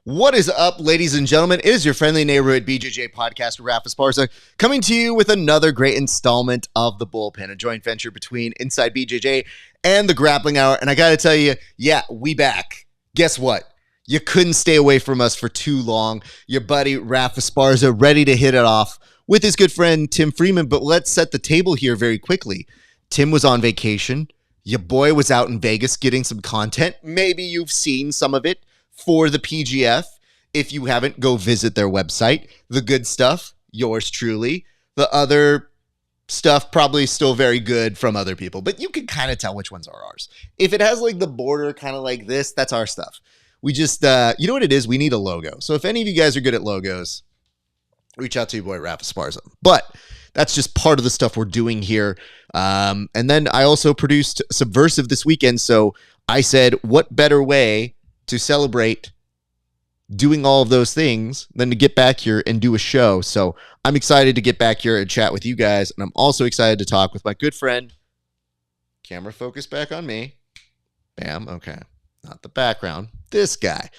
What is up, ladies and gentlemen? It is your friendly neighborhood BJJ podcast, Rafa Esparza, coming to you with another great installment of The Bullpen, a joint venture between Inside BJJ and the Grappling Hour. And I got to tell you, yeah, we back. Guess what? You couldn't stay away from us for too long. Your buddy, Rafa Esparza, ready to hit it off with his good friend, Tim Freeman. But let's set the table here very quickly. Tim was on vacation. Your boy was out in Vegas getting some content. Maybe you've seen some of it for the PGF. If you haven't, go visit their website. The good stuff, yours truly. The other stuff, probably still very good from other people, but you can kind of tell which ones are ours. If it has like the border kind of like this, that's our stuff. We just, you know what it is? We need a logo. So if any of you guys are good at logos, reach out to your boy, Rafa Esparza. But that's just part of the stuff we're doing here. And then I also produced Subversiv this weekend. So I said, what better way to celebrate doing all of those things than to get back here and do a show. So I'm excited to get back here and chat with you guys. And I'm also excited to talk with my good friend. Camera focus back on me. Bam. Okay. Not the background. This guy.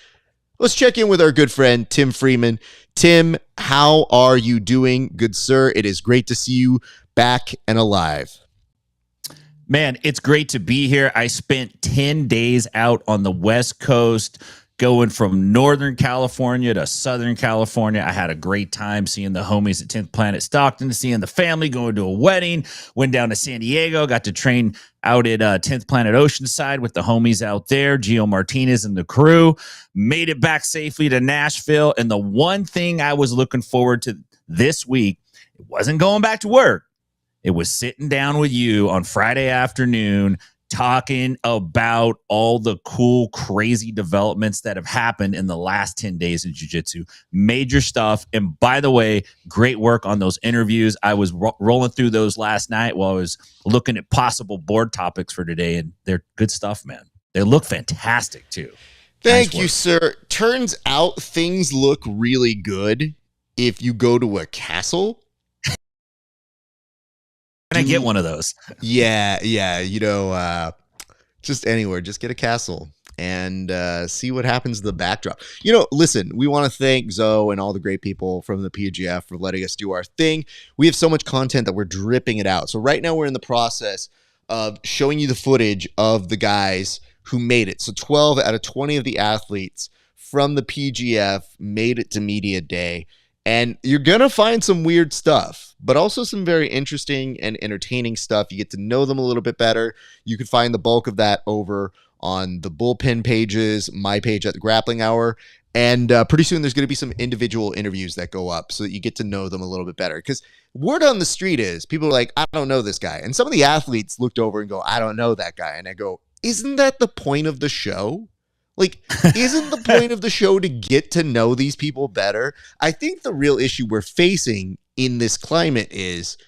Let's check in with our good friend, Tim Freeman. Tim, how are you doing? Good, sir. It is great to see you back and alive. Man, it's great to be here. I spent 10 days out on the West Coast, going from Northern California to Southern California. I had a great time seeing the homies at 10th Planet Stockton, seeing the family, going to a wedding, went down to San Diego, got to train out at 10th Planet Oceanside with the homies out there, Gio Martinez and the crew, made it back safely to Nashville. And the one thing I was looking forward to this week, it wasn't going back to work. It was sitting down with you on Friday afternoon, talking about all the cool, crazy developments that have happened in the last 10 days in jiu-jitsu. Major stuff. And by the way, great work on those interviews. I was rolling through those last night while I was looking at possible board topics for today, and they're good stuff, man. They look fantastic, too. Thank you, sir. Turns out things look really good if you go to a castle. Can I get one of those? Yeah. You know, just anywhere. Just get a castle and see what happens to the backdrop. You know, listen, we want to thank Zoe and all the great people from the PGF for letting us do our thing. We have so much content that we're dripping it out. So right now we're in the process of showing you the footage of the guys who made it. So 12 out of 20 of the athletes from the PGF made it to media day. And you're going to find some weird stuff, but also some very interesting and entertaining stuff. You get to know them a little bit better. You can find the bulk of that over on the Bullpen pages, my page at the Grappling Hour. And pretty soon there's going to be some individual interviews that go up so that you get to know them a little bit better. Because word on the street is people are like, I don't know this guy. And some of the athletes looked over and go, I don't know that guy. And I go, isn't that the point of the show? Like, isn't the point of the show to get to know these people better? I think the real issue we're facing in this climate is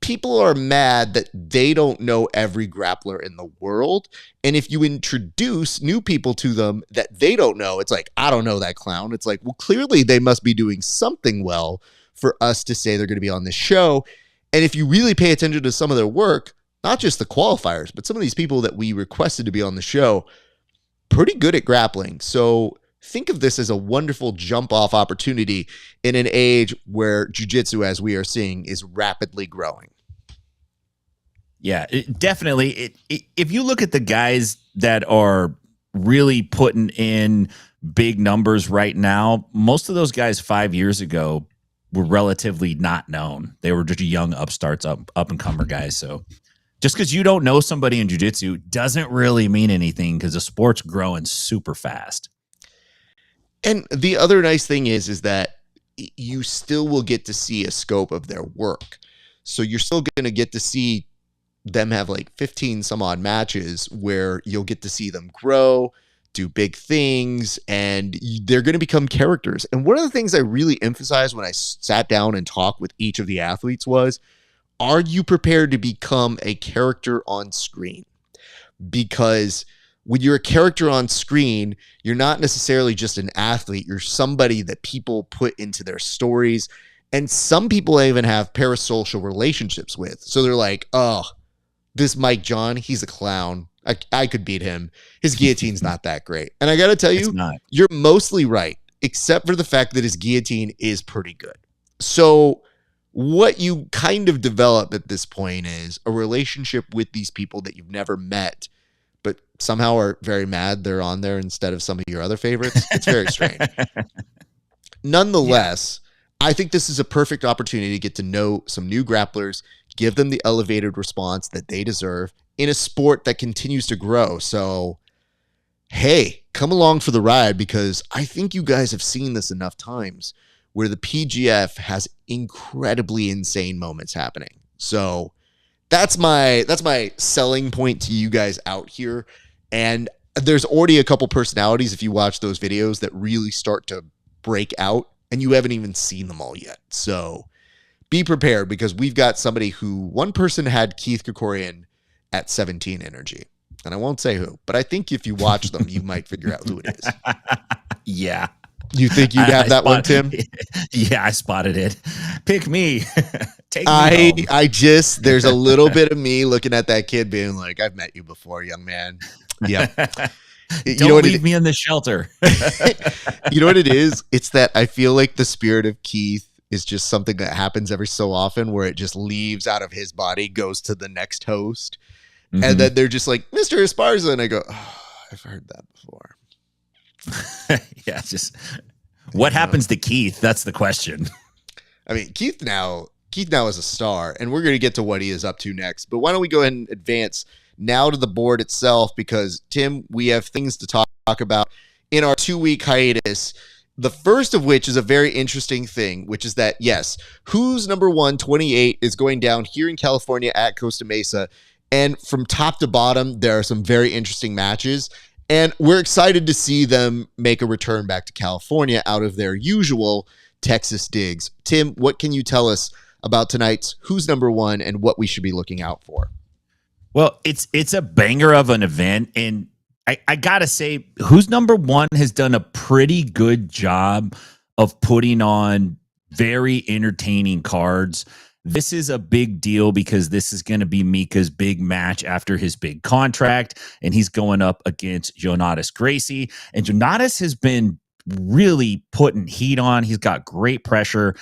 people are mad that they don't know every grappler in the world. And if you introduce new people to them that they don't know, it's like, I don't know that clown. It's like, well, clearly they must be doing something well for us to say they're going to be on this show. And if you really pay attention to some of their work, not just the qualifiers, but some of these people that we requested to be on the show, pretty good at grappling. So think of this as a wonderful jump-off opportunity in an age where jiu-jitsu, as we are seeing, is rapidly growing. Yeah, definitely. If you look at the guys that are really putting in big numbers right now, most of those guys 5 years ago were relatively not known. They were just young upstarts, up-and-comer guys. So just because you don't know somebody in jiu-jitsu doesn't really mean anything because the sport's growing super fast. And the other nice thing is that you still will get to see a scope of their work. So you're still going to get to see them have like 15 some odd matches where you'll get to see them grow, do big things, and they're going to become characters. And one of the things I really emphasized when I sat down and talked with each of the athletes was, are you prepared to become a character on screen? Because when you're a character on screen, you're not necessarily just an athlete. You're somebody that people put into their stories. And some people even have parasocial relationships with. So they're like, oh, this Mike John, he's a clown. I could beat him. His guillotine's not that great. And I got to tell you, you're mostly right, except for the fact that his guillotine is pretty good. So what you kind of develop at this point is a relationship with these people that you've never met, but somehow are very mad they're on there instead of some of your other favorites. It's very strange. Nonetheless, I think this is a perfect opportunity to get to know some new grapplers, give them the elevated response that they deserve in a sport that continues to grow. So, hey, come along for the ride, because I think you guys have seen this enough times where the PGF has incredibly insane moments happening. So that's my selling point to you guys out here. And there's already a couple personalities, if you watch those videos, that really start to break out, and you haven't even seen them all yet. So be prepared, because we've got somebody who, one person had Keith Krikorian at 17 energy. And I won't say who, but I think if you watch them, you might figure out who it is. Yeah. You think you'd have that one, Tim? Yeah, I spotted it. Pick me. Take me home. There's a little bit of me looking at that kid being like, I've met you before, young man. Yeah. Don't leave me in the shelter. You know what it is? It's that I feel like the spirit of Keith is just something that happens every so often, where it just leaves out of his body, goes to the next host. Mm-hmm. And then they're just like, Mr. Esparza. And I go, oh, I've heard that before. Yeah, just what happens to Keith? That's the question. I mean, Keith now is a star, and we're going to get to what he is up to next. But why don't we go ahead and advance now to the board itself, because, Tim, we have things to talk about in our 2-week hiatus. The first of which is a very interesting thing, which is that, yes, Who's Number 128 is going down here in California at Costa Mesa. And from top to bottom, there are some very interesting matches. And we're excited to see them make a return back to California out of their usual Texas digs. Tim, what can you tell us about tonight's Who's Number 1 and what we should be looking out for? Well, it's a banger of an event. And I got to say, Who's Number 1 has done a pretty good job of putting on very entertaining cards. This is a big deal because this is going to be Mika's big match after his big contract, and he's going up against Jonatas Gracie. And Jonatas has been really putting heat on. He's got great pressure.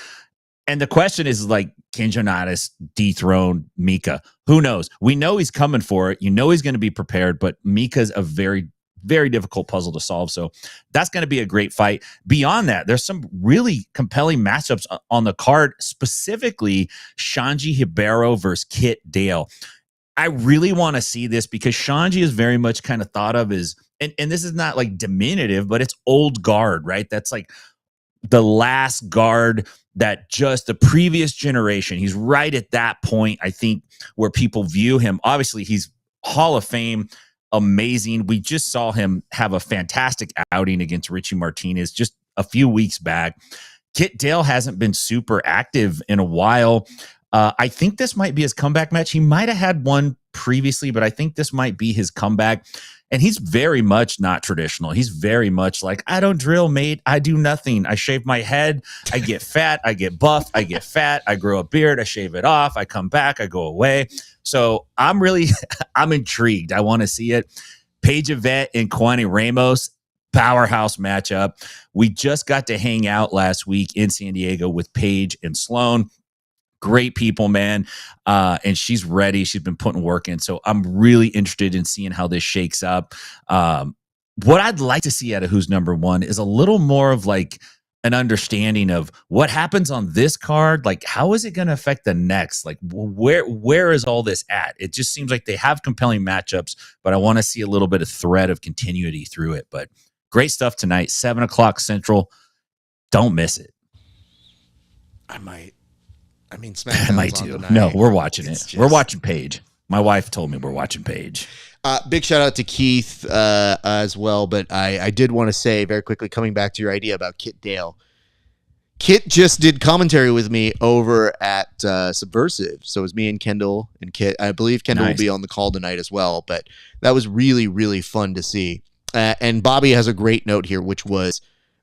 And the question is, like, can Jonatas dethrone Mika? Who knows? We know he's coming for it. You know he's going to be prepared, but Mika's a very, very difficult puzzle to solve. So that's going to be a great fight. Beyond that, there's some really compelling matchups on the card, specifically Shanji Hibero versus Kit Dale. I really want to see this because Shanji is very much kind of thought of as, and this is not like diminutive, but it's old guard, right? That's like the last guard that just the previous generation. He's right at that point, I think, where people view him. Obviously, he's Hall of Fame. Amazing. We just saw him have a fantastic outing against Richie Martinez just a few weeks back. Kit Dale hasn't been super active in a while. I think this might be his comeback match. He might have had one previously, but I think this might be his comeback. And he's very much not traditional. He's very much like, I don't drill, mate. I do nothing. I shave my head. I get fat. I get buff. I get fat. I grow a beard. I shave it off. I come back. I go away. So I'm intrigued. I want to see it. Paige Yvette and Kwani Ramos, powerhouse matchup. We just got to hang out last week in San Diego with Paige and Sloan. Great people, man. And she's ready. She's been putting work in. So I'm really interested in seeing how this shakes up. What I'd like to see out of Who's Number 1 is a little more of like an understanding of what happens on this card. Like, how is it going to affect the next? Like, where is all this at? It just seems like they have compelling matchups, but I want to see a little bit of thread of continuity through it. But great stuff tonight, 7:00 Central. Don't miss it. I might too. No, we're watching it. We're watching Paige. My wife told me we're watching Paige. Big shout out to Keith as well. But I did want to say very quickly, coming back to your idea about Kit Dale. Kit just did commentary with me over at Subversiv. So it was me and Kendall and Kit. I believe Kendall will be on the call tonight as well. But that was really, really fun to see. And Bobby has a great note here, which was,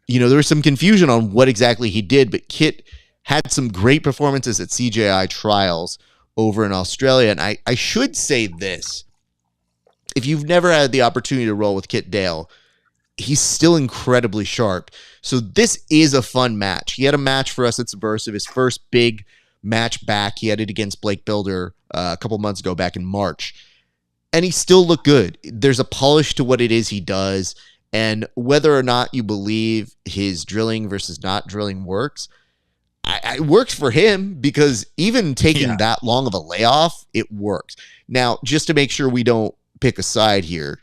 there was some confusion on what exactly he did, but Kit had some great performances at CJI trials over in Australia. And I should say this. if you've never had the opportunity to roll with Kit Dale, he's still incredibly sharp. So this is a fun match. He had a match for us at Subversiv, his first big match back. He had it against Blake Builder a couple months ago, back in March. And he still looked good. There's a polish to what it is he does. And whether or not you believe his drilling versus not drilling works, it works for him, because even taking that long of a layoff, it works. Now, just to make sure we don't pick a side here,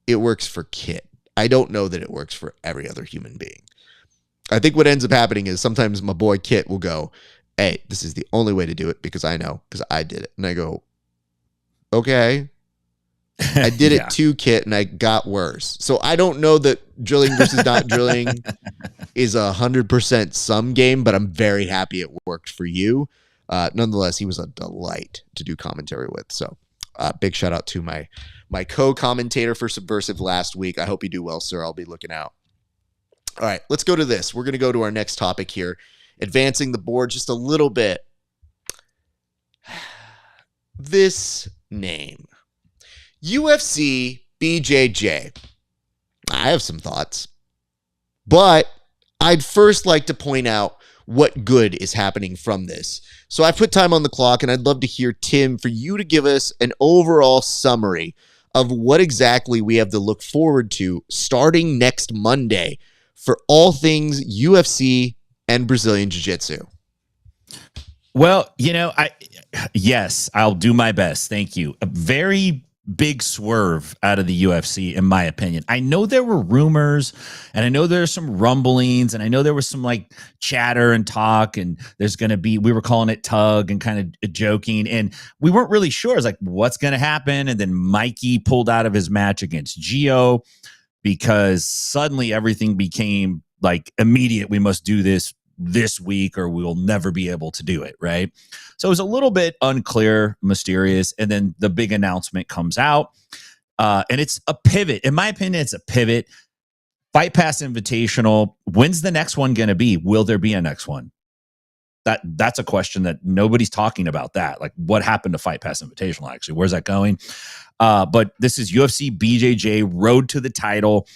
it works for Kit. I don't know that it works for every other human being. I think what ends up happening is sometimes my boy Kit will go, hey, this is the only way to do it because I know, because I did it. And I go, okay. I did it too, Kit, and I got worse. So I don't know that drilling versus not drilling is 100% some game, but I'm very happy it worked for you. Nonetheless, he was a delight to do commentary with. So big shout out to my co-commentator for Subversiv last week. I hope you do well, sir. I'll be looking out. All right, let's go to this. We're going to go to our next topic here, advancing the board just a little bit. This name, UFC BJJ. I have some thoughts, but I'd first like to point out what good is happening from this. So I put time on the clock, and I'd love to hear, Tim, for you to give us an overall summary of what exactly we have to look forward to starting next Monday for all things UFC and Brazilian Jiu-Jitsu. Well, yes, I'll do my best. Thank you. A very big swerve out of the UFC, in my opinion. I know there were rumors, and I know there's some rumblings, and I know there was some like chatter and talk, and there's going to be, we were calling it tug and kind of joking, and we weren't really sure. It's like, what's going to happen? And then Mikey pulled out of his match against Gio because suddenly everything became like immediate. We must do this week or we'll never be able to do it, right? So it was a little bit unclear, mysterious, and then the big announcement comes out, and it's a pivot. In my opinion, it's a pivot. Fight Pass Invitational. When's the next one going to be? Will there be a next one? That's a question that nobody's talking about. That, like, what happened to Fight Pass Invitational, actually? Where's that going? But this is UFC BJJ Road to the Title.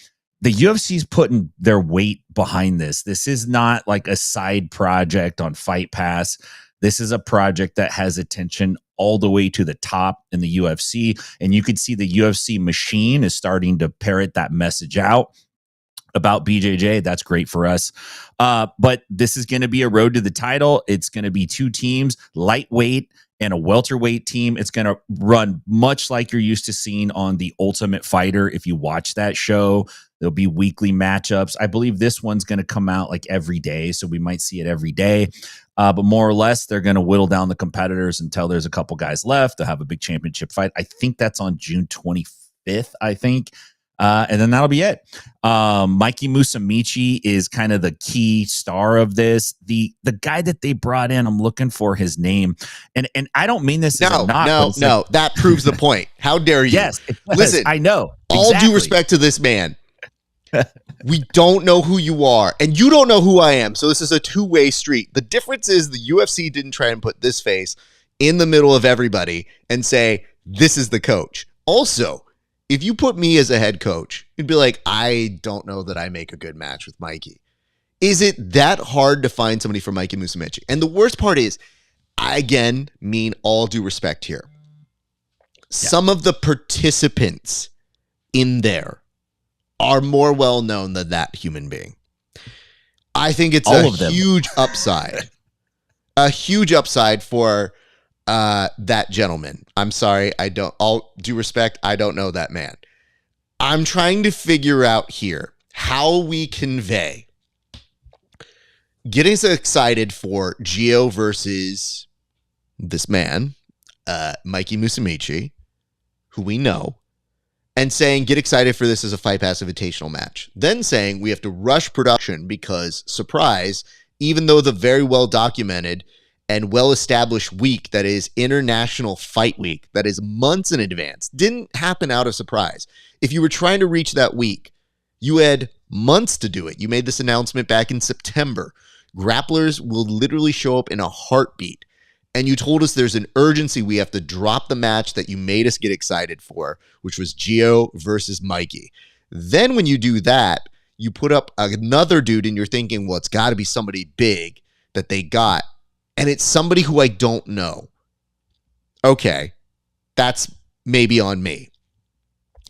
The UFC's putting their weight behind this. This is not like a side project on Fight Pass. This is a project that has attention all the way to the top in the UFC. And you can see the UFC machine is starting to parrot that message out about BJJ. That's great for us. But this is going to be a road to the title. It's going to be two teams, lightweight and a welterweight team. It's going to run much like you're used to seeing on The Ultimate Fighter. If you watch that show, there'll be weekly matchups. I believe this one's going to come out like every day, so we might see it every day. But more or less, they're going to whittle down the competitors until there's a couple guys left. They'll have a big championship fight. I think that's on June 25th, I think. And then that'll be it. Mikey Musumeci is kind of the key star of this. The guy that they brought in, I'm looking for his name. And I don't mean this as a knock. No. That proves the point. How dare you? Yes. Listen, I know. All due respect to this man. We don't know who you are, and you don't know who I am. So this is a two-way street. The difference is the UFC didn't try and put this face in the middle of everybody and say, this is the coach. Also, if you put me as a head coach, you'd be like, I don't know that I make a good match with Mikey. Is it that hard to find somebody for Mikey Musumeci? And the worst part is, I again mean all due respect here. Some of the participants in there are more well-known than that human being. I think it's a huge upside. A huge upside for that gentleman. I'm sorry, all due respect, I don't know that man. I'm trying to figure out here how we convey getting so excited for Gio versus this man, Mikey Musumeci, who we know, and saying, get excited for this as a Fight Pass Invitational match. Then saying we have to rush production because, surprise, even though the very well-documented and well-established week that is International Fight Week, that is months in advance, didn't happen out of surprise. If you were trying to reach that week, you had months to do it. You made this announcement back in September. Grapplers will literally show up in a heartbeat. And you told us there's an urgency. We have to drop the match that you made us get excited for, which was Gio versus Mikey. Then when you do that, you put up another dude and you're thinking, well, it's got to be somebody big that they got. And it's somebody who I don't know. Okay, that's maybe on me.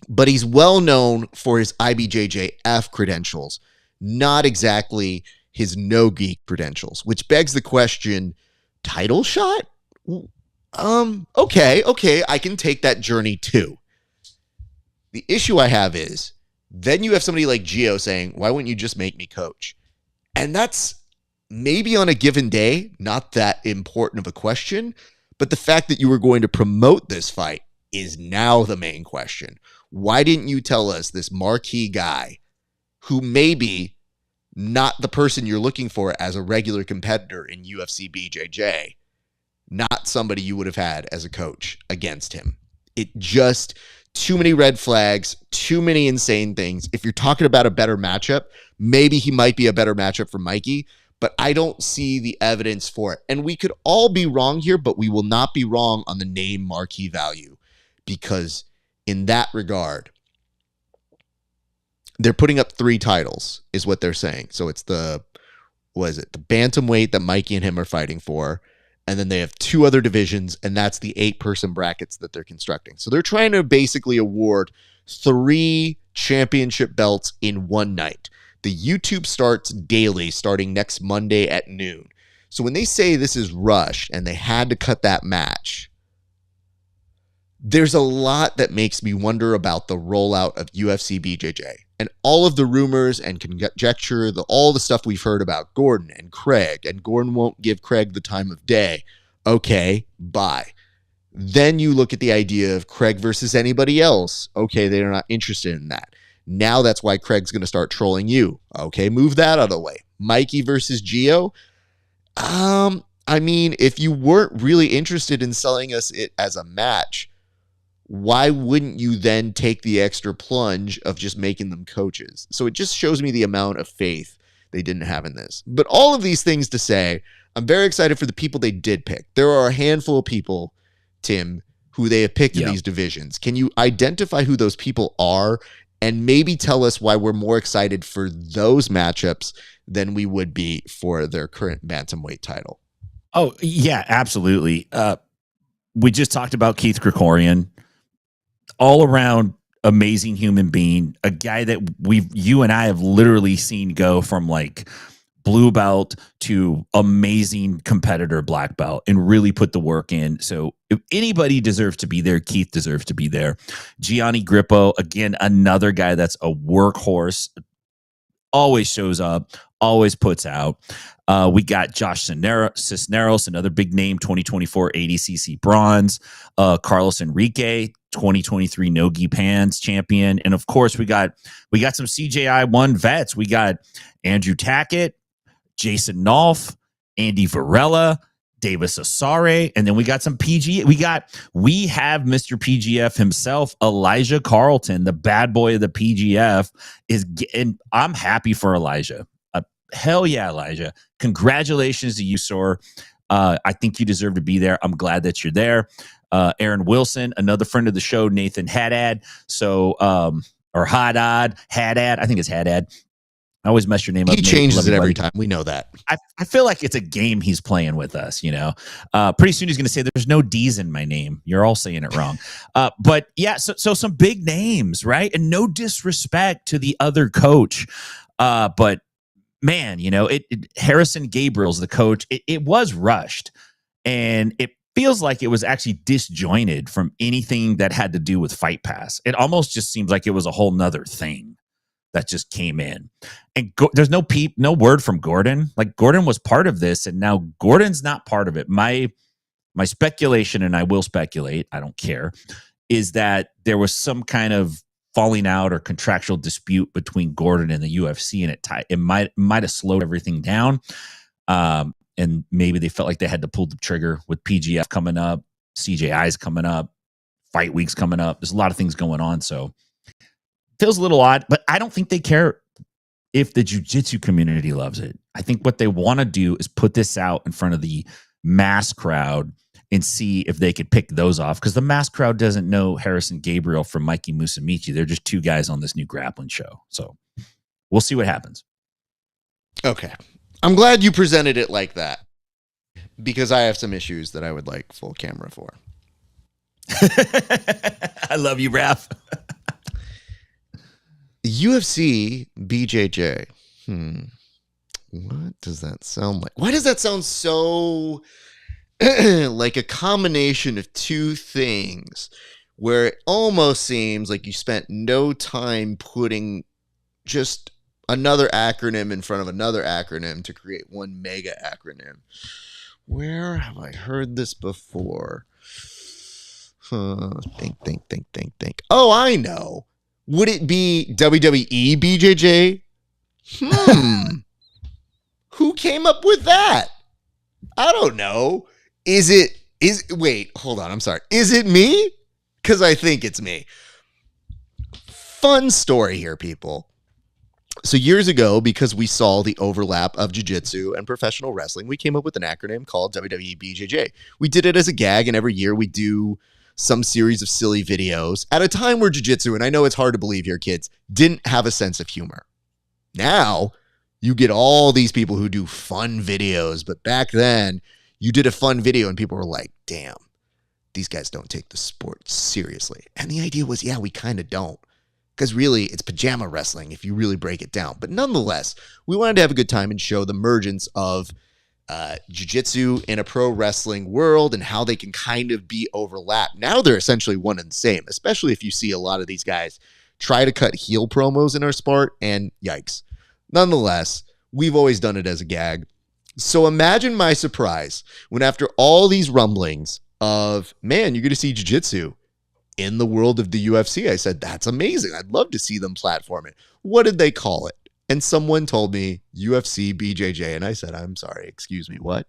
But he's well known for his IBJJF credentials, not exactly his no-gi credentials, which begs the question, title shot? Okay, I can take that journey too. The issue I have is, then you have somebody like Gio saying, why wouldn't you just make me coach? And that's maybe on a given day, not that important of a question, but the fact that you were going to promote this fight is now the main question. Why didn't you tell us this marquee guy who may be not the person you're looking for as a regular competitor in UFC BJJ, not somebody you would have had as a coach against him? It just, too many red flags, too many insane things. If you're talking about a better matchup, maybe he might be a better matchup for Mikey, but I don't see the evidence for it. And we could all be wrong here, but we will not be wrong on the name marquee value, because in that regard, they're putting up 3 titles is what they're saying. So it's the bantamweight that Mikey and him are fighting for. And then they have 2 other divisions, and that's the 8-person brackets that they're constructing. So they're trying to basically award 3 championship belts in one night. The YouTube starts daily, starting next Monday at noon. So when they say this is rushed and they had to cut that match, there's a lot that makes me wonder about the rollout of UFC BJJ and all of the rumors and conjecture, all the stuff we've heard about Gordon and Craig, and Gordon won't give Craig the time of day. Okay, bye. Then you look at the idea of Craig versus anybody else. Okay, they're not interested in that. Now that's why Craig's going to start trolling you. Okay, move that out of the way. Mikey versus Gio. I mean, if you weren't really interested in selling us it as a match, why wouldn't you then take the extra plunge of just making them coaches? So it just shows me the amount of faith they didn't have in this. But all of these things to say, I'm very excited for the people they did pick. There are a handful of people, Tim, who they have picked in these divisions. Can you identify who those people are and maybe tell us why we're more excited for those matchups than we would be for their current bantamweight title? Oh, yeah, absolutely. We just talked about Keith Krikorian. All around amazing human being, a guy that you and I have literally seen go from like blue belt to amazing competitor black belt and really put the work in. So if anybody deserves to be there, Keith deserves to be there. Gianni Grippo, again, another guy that's a workhorse, always shows up, always puts out. We got Josh Cisneros, another big name, 2024 ADCC bronze. Carlos Enrique, 2023 No-Gi Pans champion. And of course, we got some CJI 1 vets. We got Andrew Tackett, Jason Nolf, Andy Varela, Davis Asare, and then we got some PG. We have Mr. PGF himself, Elijah Carlton, the bad boy of the PGF, and I'm happy for Elijah. Hell yeah, Elijah! Congratulations to you, sir. I think you deserve to be there. I'm glad that you're there. Aaron Wilson, another friend of the show, Nathan Haddad. So, or Haddad. I think it's Haddad. I always mess your name up. He changes it every time. We know that. I feel like it's a game he's playing with us, you know. Pretty soon he's going to say there's no D's in my name. You're all saying it wrong. But yeah, so some big names, right? And no disrespect to the other coach. But man, you know, Harrison Gabriel's the coach. It was rushed, and it feels like it was actually disjointed from anything that had to do with Fight Pass. It almost just seems like it was a whole nother thing that just came in. And there's no word from Gordon. Like, Gordon was part of this, and now Gordon's not part of it. My speculation, and I will speculate, I don't care, is that there was some kind of falling out or contractual dispute between Gordon and the UFC, and it might have slowed everything down. And maybe they felt like they had to pull the trigger with PGF coming up, CJI's coming up, Fight Week's coming up. There's a lot of things going on, so feels a little odd, but I don't think they care if the jiu-jitsu community loves it. I think what they want to do is put this out in front of the mass crowd and see if they could pick those off, because the mass crowd doesn't know Harrison Gabriel from Mikey Musumeci. They're just two guys on this new grappling show. So we'll see what happens. Okay. I'm glad you presented it like that, because I have some issues that I would like full camera for. I love you, Raph. UFC BJJ. What does that sound like? Why does that sound so like a combination of two things, where it almost seems like you spent no time putting just another acronym in front of another acronym to create one mega acronym? Where have I heard this before? Think. Oh, I know. Would it be WWE BJJ? Who came up with that? I don't know. Wait, hold on. I'm sorry. Is it me? Because I think it's me. Fun story here, people. So years ago, because we saw the overlap of jiu-jitsu and professional wrestling, we came up with an acronym called WWE BJJ. We did it as a gag, and every year we do some series of silly videos at a time where jiu-jitsu, and I know it's hard to believe here, kids, didn't have a sense of humor. Now, you get all these people who do fun videos, but back then, you did a fun video and people were like, damn, these guys don't take the sport seriously. And the idea was, yeah, we kind of don't. Because really, it's pajama wrestling if you really break it down. But nonetheless, we wanted to have a good time and show the emergence of jiu-jitsu in a pro wrestling world and how they can kind of be overlapped. Now they're essentially one and the same, especially if you see a lot of these guys try to cut heel promos in our sport, and yikes. Nonetheless, we've always done it as a gag. So imagine my surprise when, after all these rumblings of, man, you're going to see jiu-jitsu in the world of the UFC, I said, that's amazing. I'd love to see them platform it. What did they call it? And someone told me UFC BJJ. And I said, I'm sorry, excuse me, what?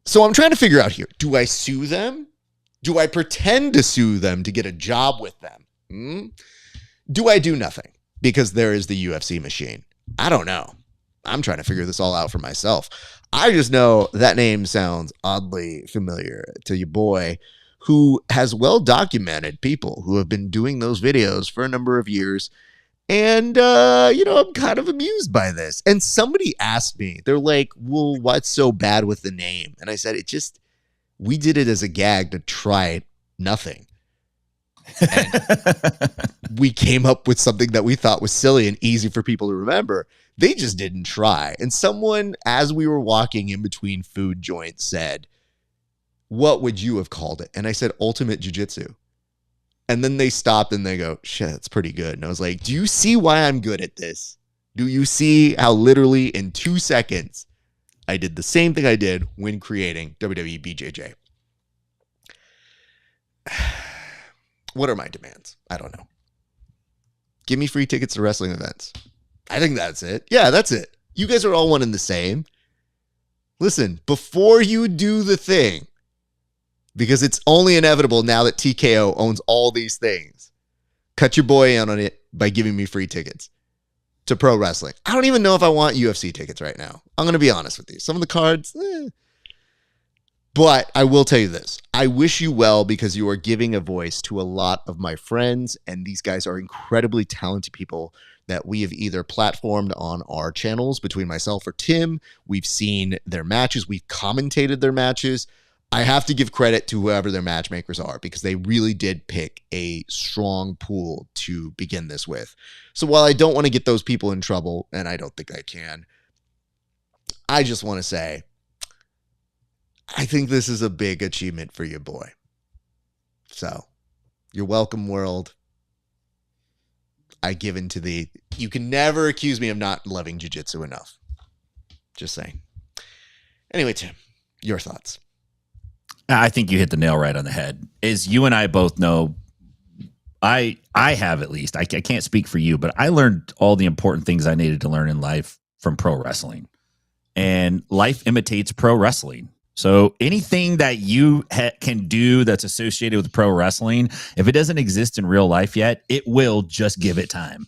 So I'm trying to figure out here, do I sue them? Do I pretend to sue them to get a job with them? Do I do nothing? Because there is the UFC machine. I don't know. I'm trying to figure this all out for myself. I just know that name sounds oddly familiar to your boy, who has well-documented people who have been doing those videos for a number of years. And, I'm kind of amused by this. And somebody asked me, they're like, well, what's so bad with the name? And I said, we did it as a gag to try nothing. And we came up with something that we thought was silly and easy for people to remember. They just didn't try. And someone, as we were walking in between food joints, said, what would you have called it? And I said, Ultimate Jiu-Jitsu. And then they stopped and they go, shit, that's pretty good. And I was like, do you see why I'm good at this? Do you see how literally in 2 seconds I did the same thing I did when creating WWE BJJ? What are my demands? I don't know. Give me free tickets to wrestling events. I think that's it. Yeah, that's it. You guys are all one and the same. Listen, before you do the thing, because it's only inevitable now that TKO owns all these things, cut your boy in on it by giving me free tickets to pro wrestling. I don't even know if I want UFC tickets right now. I'm going to be honest with you. Some of the cards, But I will tell you this. I wish you well, because you are giving a voice to a lot of my friends, and these guys are incredibly talented people that we have either platformed on our channels between myself or Tim. We've seen their matches. We've commentated their matches. I have to give credit to whoever their matchmakers are, because they really did pick a strong pool to begin this with. So while I don't want to get those people in trouble, and I don't think I can, I just want to say, I think this is a big achievement for your boy. So, you're welcome, world. I give in to you can never accuse me of not loving jiu-jitsu enough. Just saying. Anyway, Tim, your thoughts. I think you hit the nail right on the head. As you and I both know, I have, at least, I can't speak for you, but I learned all the important things I needed to learn in life from pro wrestling. And life imitates pro wrestling. So anything that you can do that's associated with pro wrestling, if it doesn't exist in real life yet, it will. Just give it time.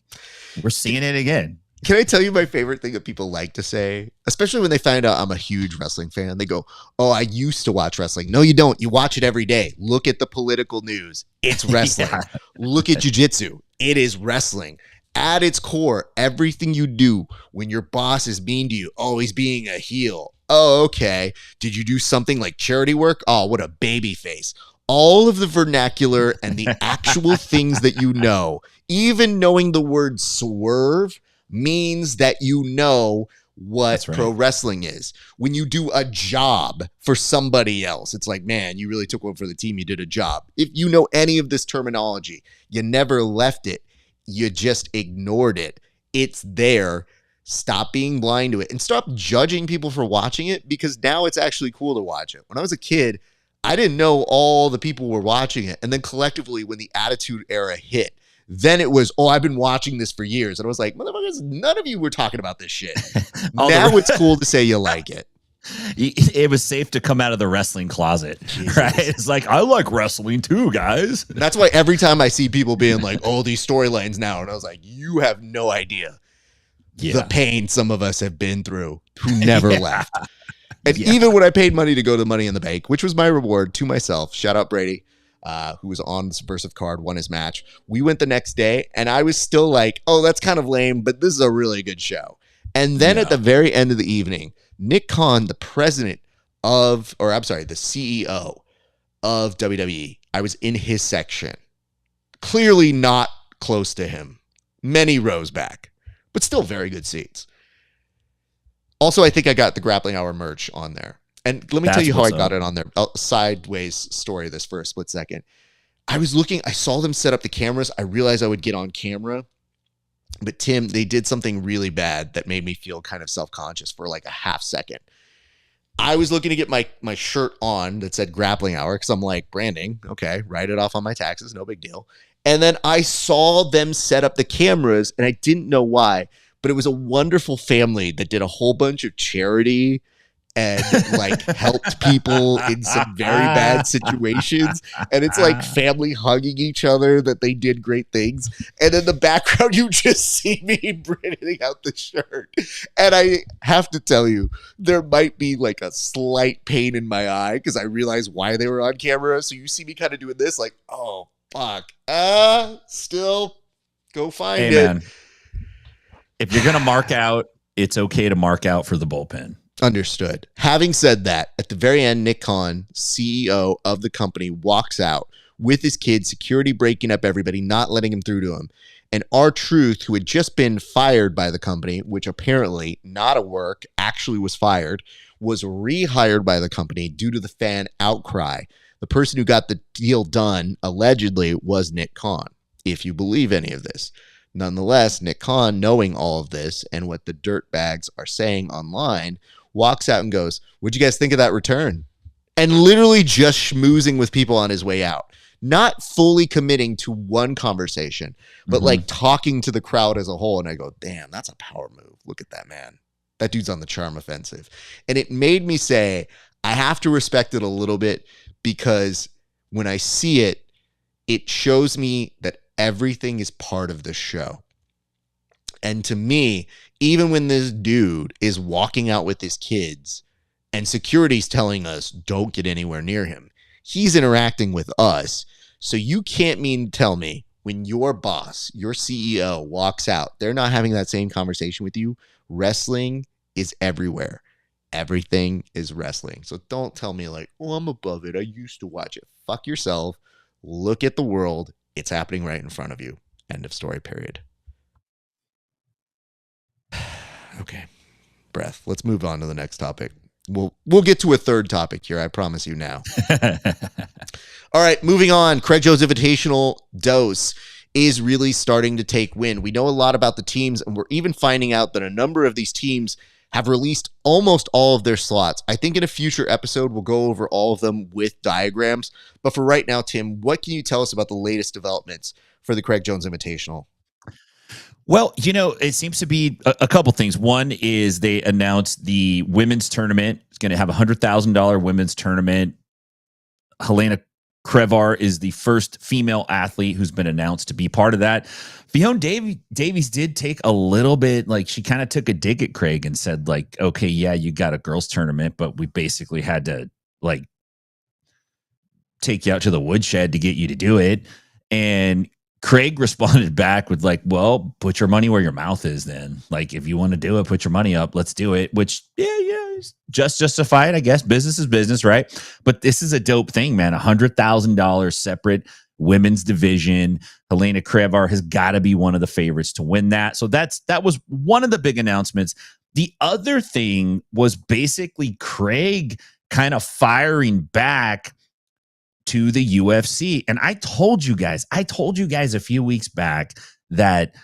We're seeing it again. Can I tell you my favorite thing that people like to say, especially when they find out I'm a huge wrestling fan? They go, "Oh, I used to watch wrestling." No, you don't. You watch it every day. Look at the political news. It's wrestling. Yeah. Look at jiu-jitsu. It is wrestling. At its core, everything you do when your boss is mean to you, oh, he's being a heel. Oh, okay. Did you do something like charity work? Oh, what a baby face. All of the vernacular and the actual things that you know, even knowing the word swerve, means that you know what pro wrestling is. When you do a job for somebody else, it's like, man, you really took one for the team. You did a job. If you know any of this terminology, you never left it. You just ignored it. It's there. Stop being blind to it and stop judging people for watching it, because now it's actually cool to watch it. When I was a kid, I didn't know all the people were watching it. And then collectively, when the Attitude Era hit, then it was, oh, I've been watching this for years. And I was like, motherfuckers, none of you were talking about this shit. Now it's cool to say you like it. It was safe to come out of the wrestling closet, right? It's like, I like wrestling too, guys. That's why every time I see people being like, oh, these storylines now, and I was like, you have no idea the pain some of us have been through who never left. And even when I paid money to go to Money in the Bank, which was my reward to myself, shout out Brady, who was on the Subversiv card, won his match. We went the next day, and I was still like, oh, that's kind of lame, but this is a really good show. And then at the very end of the evening, Nick Khan, the president of, or I'm sorry, the CEO of WWE, I was in his section. Clearly not close to him. Many rows back, but still very good seats. Also, I think I got the Grappling Hour merch on there. And let me tell you how I got it on there. Sideways story this for a split second. I was looking, I saw them set up the cameras. I realized I would get on camera. But Tim, they did something really bad that made me feel kind of self-conscious for like a half second. I was looking to get my shirt on that said Grappling Hour because I'm like, branding, okay, write it off on my taxes, no big deal. And then I saw them set up the cameras, and I didn't know why, but it was a wonderful family that did a whole bunch of charity and like helped people in some very bad situations. And it's like family hugging each other that they did great things. And in the background, you just see me branding out the shirt. And I have to tell you, there might be like a slight pain in my eye because I realized why they were on camera. So you see me kind of doing this like, oh, fuck. Still go find it. Man, if you're going to mark out, it's okay to mark out for the bullpen. Understood. Having said that, at the very end, Nick Khan, CEO of the company, walks out with his kids, security breaking up everybody, not letting him through to him. And R-Truth, who had just been fired by the company, which apparently not a work, actually was fired, was rehired by the company due to the fan outcry. The person who got the deal done, allegedly, was Nick Khan, if you believe any of this. Nonetheless, Nick Khan, knowing all of this and what the dirtbags are saying online, walks out and goes, what'd you guys think of that return? And literally just schmoozing with people on his way out. Not fully committing to one conversation, but like talking to the crowd as a whole. And I go, damn, that's a power move. Look at that, man. That dude's on the charm offensive. And it made me say, I have to respect it a little bit because when I see it, it shows me that everything is part of the show. And to me, even when this dude is walking out with his kids and security's telling us don't get anywhere near him, he's interacting with us. So you can't mean to tell me when your boss, your CEO walks out, they're not having that same conversation with you. Wrestling is everywhere. Everything is wrestling. So don't tell me like, oh, I'm above it. I used to watch it. Fuck yourself. Look at the world. It's happening right in front of you. End of story, period. Okay. Breath. Let's move on to the next topic. We'll get to a third topic here. I promise you now. All right, moving on. Craig Jones Invitational Dose is really starting to take wind. We know a lot about the teams, and we're even finding out that a number of these teams have released almost all of their slots. I think in a future episode, we'll go over all of them with diagrams. But for right now, Tim, what can you tell us about the latest developments for the Craig Jones Invitational? Well, you know, it seems to be a couple things. One is they announced the women's tournament. It's going to have $100,000 women's tournament. Helena Crevar is the first female athlete who's been announced to be part of that. Fiona Davies did take a little bit, like she kind of took a dig at Craig and said like, okay, yeah, you got a girls tournament, but we basically had to like take you out to the woodshed to get you to do it. And Craig responded back with like, well, put your money where your mouth is then. Like, if you want to do it, put your money up. Let's do it. Which, yeah, just justify it, I guess. Business is business, right? But this is a dope thing, man. $100,000 separate women's division. Helena Crevar has got to be one of the favorites to win that. So that was one of the big announcements. The other thing was basically Craig kind of firing back to the UFC. And I told you guys a few weeks back that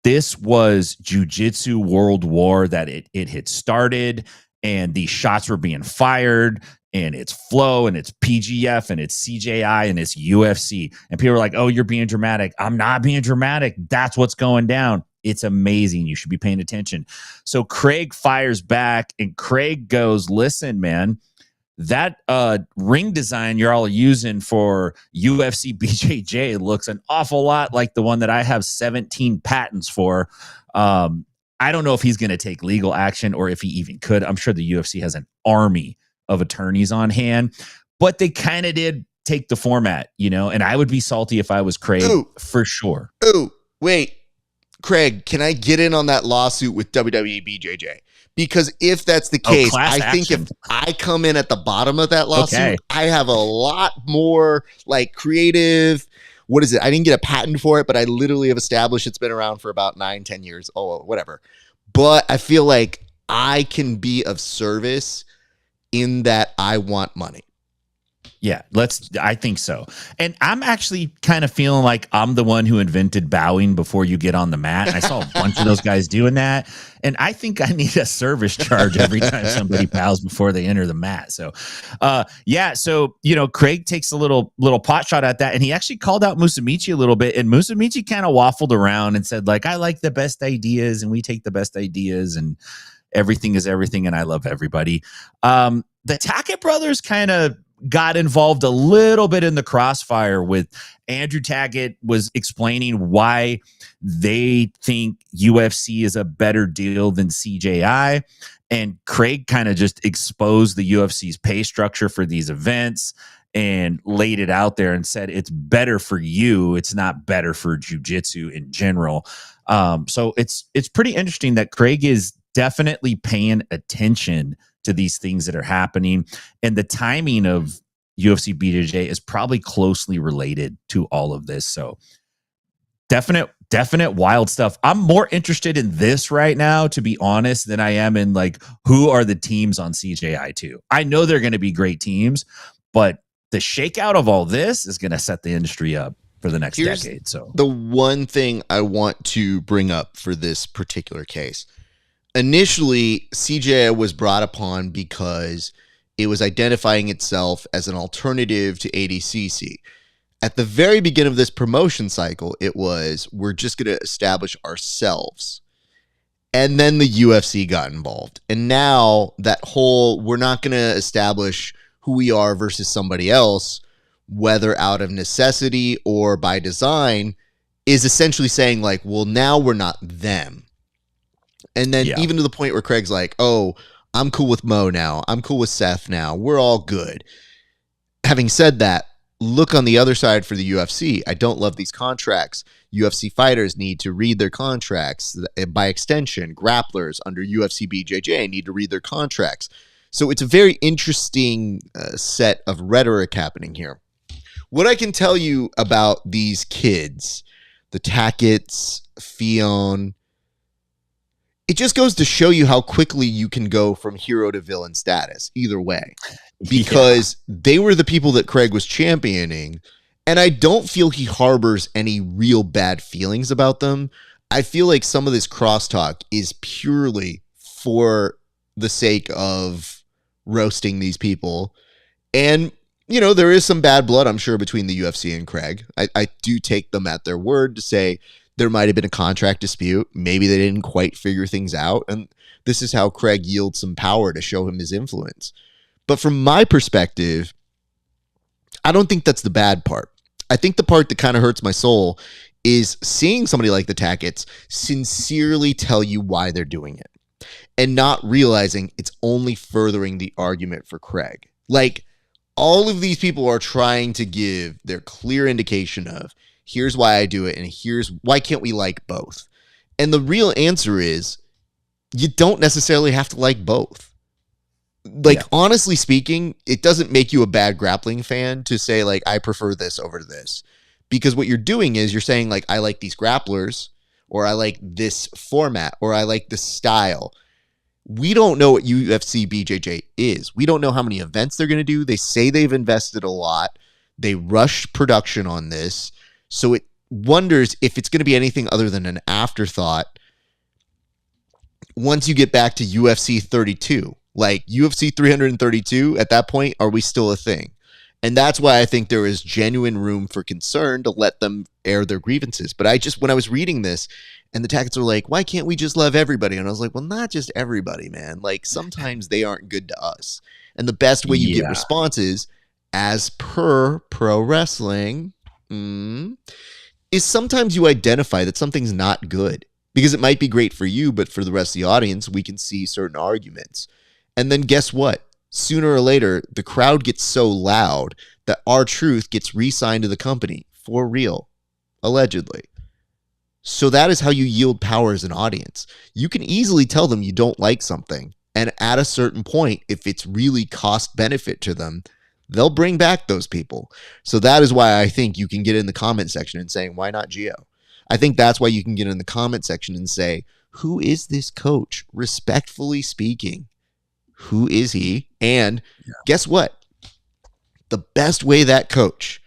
this was Jiu-Jitsu World War, that it had started and these shots were being fired, and it's Flow and it's PGF and it's CJI and it's UFC. And people are like, oh, you're being dramatic. I'm not being dramatic. That's what's going down. It's amazing. You should be paying attention. So Craig fires back and Craig goes, listen, man, that ring design you're all using for UFC BJJ looks an awful lot like the one that I have 17 patents for. I don't know if he's going to take legal action or if he even could. I'm sure the UFC has an army of attorneys on hand, but they kind of did take the format, and I would be salty if I was Craig. For sure. Oh, wait, Craig, can I get in on that lawsuit with WWE BJJ? Because if that's the case, I think if I come in at the bottom of that lawsuit, I have a lot more like creative. What is it? I didn't get a patent for it, but I literally have established it's been around for about 9-10 years. Oh, whatever. But I feel like I can be of service in that I want money. Yeah, I think so. And I'm actually kind of feeling like I'm the one who invented bowing before you get on the mat. I saw a bunch of those guys doing that. And I think I need a service charge every time somebody bows before they enter the mat. So, So, Craig takes a little pot shot at that. And he actually called out Musumeci a little bit. And Musumeci kind of waffled around and said, like, I like the best ideas and we take the best ideas and everything is everything. And I love everybody. The Tackett brothers kind of got involved a little bit in the crossfire with Andrew Tackett was explaining why they think UFC is a better deal than CJI. And Craig kind of just exposed the UFC's pay structure for these events and laid it out there and said, it's better for you. It's not better for jiu-jitsu in general. So it's pretty interesting that Craig is definitely paying attention to these things that are happening, and the timing of UFC BJJ is probably closely related to all of this. So definite wild stuff. I'm more interested in this right now, to be honest, than I am in like, who are the teams on CJI 2? I know they're going to be great teams, but the shakeout of all this is going to set the industry up for the next decade. So the one thing I want to bring up for this particular case, initially, CJI was brought upon because it was identifying itself as an alternative to ADCC. At the very beginning of this promotion cycle, it was, we're just going to establish ourselves. And then the UFC got involved. And now that whole, we're not going to establish who we are versus somebody else, whether out of necessity or by design, is essentially saying like, well, now we're not them. And then even to the point where Craig's like, oh, I'm cool with Mo now. I'm cool with Seth now. We're all good. Having said that, look on the other side for the UFC. I don't love these contracts. UFC fighters need to read their contracts. By extension, grapplers under UFC BJJ need to read their contracts. So it's a very interesting set of rhetoric happening here. What I can tell you about these kids, the Tacketts, Fion, it just goes to show you how quickly you can go from hero to villain status either way, because they were the people that Craig was championing. And I don't feel he harbors any real bad feelings about them. I feel like some of this crosstalk is purely for the sake of roasting these people. And, there is some bad blood, I'm sure, between the UFC and Craig. I do take them at their word to say, there might have been a contract dispute. Maybe they didn't quite figure things out. And this is how Craig yields some power to show him his influence. But from my perspective, I don't think that's the bad part. I think the part that kind of hurts my soul is seeing somebody like the Tackets sincerely tell you why they're doing it and not realizing it's only furthering the argument for Craig. Like, all of these people are trying to give their clear indication of, here's why I do it, and here's why can't we like both. And the real answer is, you don't necessarily have to like both. Like, honestly speaking, it doesn't make you a bad grappling fan to say, like, I prefer this over this. Because what you're doing is you're saying, like, I like these grapplers, or I like this format, or I like this style. We don't know what UFC BJJ is. We don't know how many events they're going to do. They say they've invested a lot. They rushed production on this. So it wonders if it's going to be anything other than an afterthought once you get back to UFC 32. Like, UFC 332, at that point, are we still a thing? And that's why I think there is genuine room for concern to let them air their grievances. But when I was reading this, and the Tackets were like, why can't we just love everybody? And I was like, well, not just everybody, man. Like, sometimes they aren't good to us. And the best way you get responses, as per pro wrestling, is sometimes you identify that something's not good. Because it might be great for you, but for the rest of the audience, we can see certain arguments. And then guess what? Sooner or later, the crowd gets so loud that R-Truth gets re-signed to the company for real, allegedly. So that is how you yield power as an audience. You can easily tell them you don't like something, and at a certain point, if it's really cost benefit to them, they'll bring back those people. So that is why I think you can get in the comment section and saying, why not Gio? I think that's why you can get in the comment section and say, who is this coach? Respectfully speaking, who is he? And guess what? The best way that coach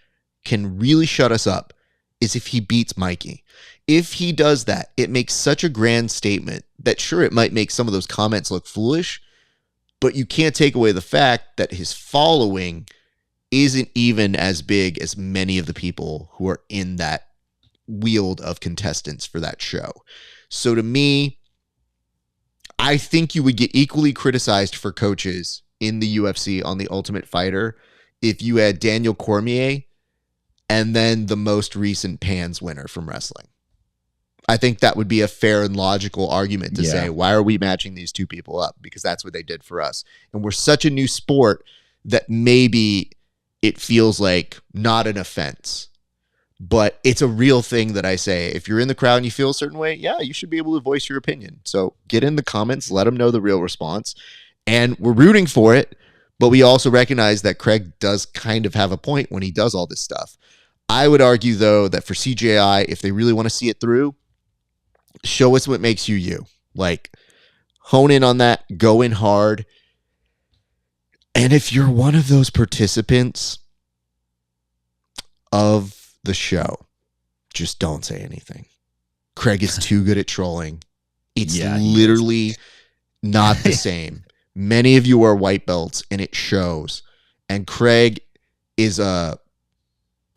can really shut us up is if he beats Mikey. If he does that, it makes such a grand statement that sure, it might make some of those comments look foolish, but you can't take away the fact that his following isn't even as big as many of the people who are in that field of contestants for that show. So to me, I think you would get equally criticized for coaches in the UFC on The Ultimate Fighter if you had Daniel Cormier and then the most recent Pans winner from wrestling. I think that would be a fair and logical argument to say, why are we matching these two people up? Because that's what they did for us. And we're such a new sport that maybe it feels like not an offense. But it's a real thing that I say, if you're in the crowd and you feel a certain way, yeah, you should be able to voice your opinion. So get in the comments, let them know the real response. And we're rooting for it, but we also recognize that Craig does kind of have a point when he does all this stuff. I would argue, though, that for CJI, if they really want to see it through, show us what makes you you. Like, hone in on that, go in hard. And if you're one of those participants of the show, just don't say anything. Craig is too good at trolling. It's literally not the same. Many of you are white belts, and it shows. And Craig is a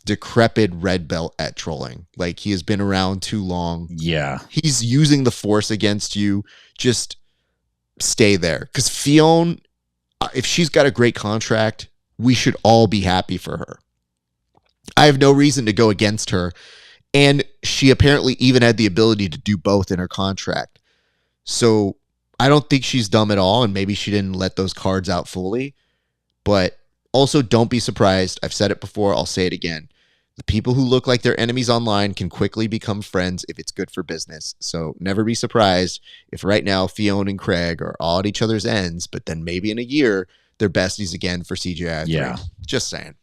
decrepit red belt at trolling. Like, he has been around too long. Yeah. He's using the force against you. Just stay there. Because Fionn, if she's got a great contract, we should all be happy for her. I have no reason to go against her. And she apparently even had the ability to do both in her contract. So I don't think she's dumb at all. And maybe she didn't let those cards out fully. But also, don't be surprised. I've said it before. I'll say it again. The people who look like they're enemies online can quickly become friends if it's good for business. So never be surprised if right now Fionn and Craig are all at each other's ends. But then maybe in a year, they're besties again for CJI 3. Yeah. Just saying.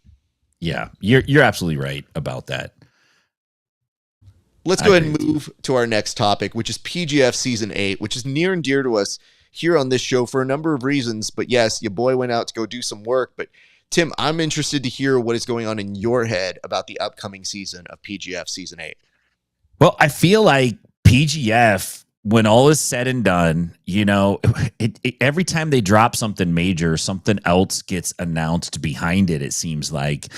Yeah, you're absolutely right about that. Let's go ahead and move to our next topic, which is PGF Season 8, which is near and dear to us here on this show for a number of reasons. But yes, your boy went out to go do some work. But Tim, I'm interested to hear what is going on in your head about the upcoming season of PGF Season 8. Well, I feel like PGF, when all is said and done, you know, every time they drop something major, something else gets announced behind it, it seems like,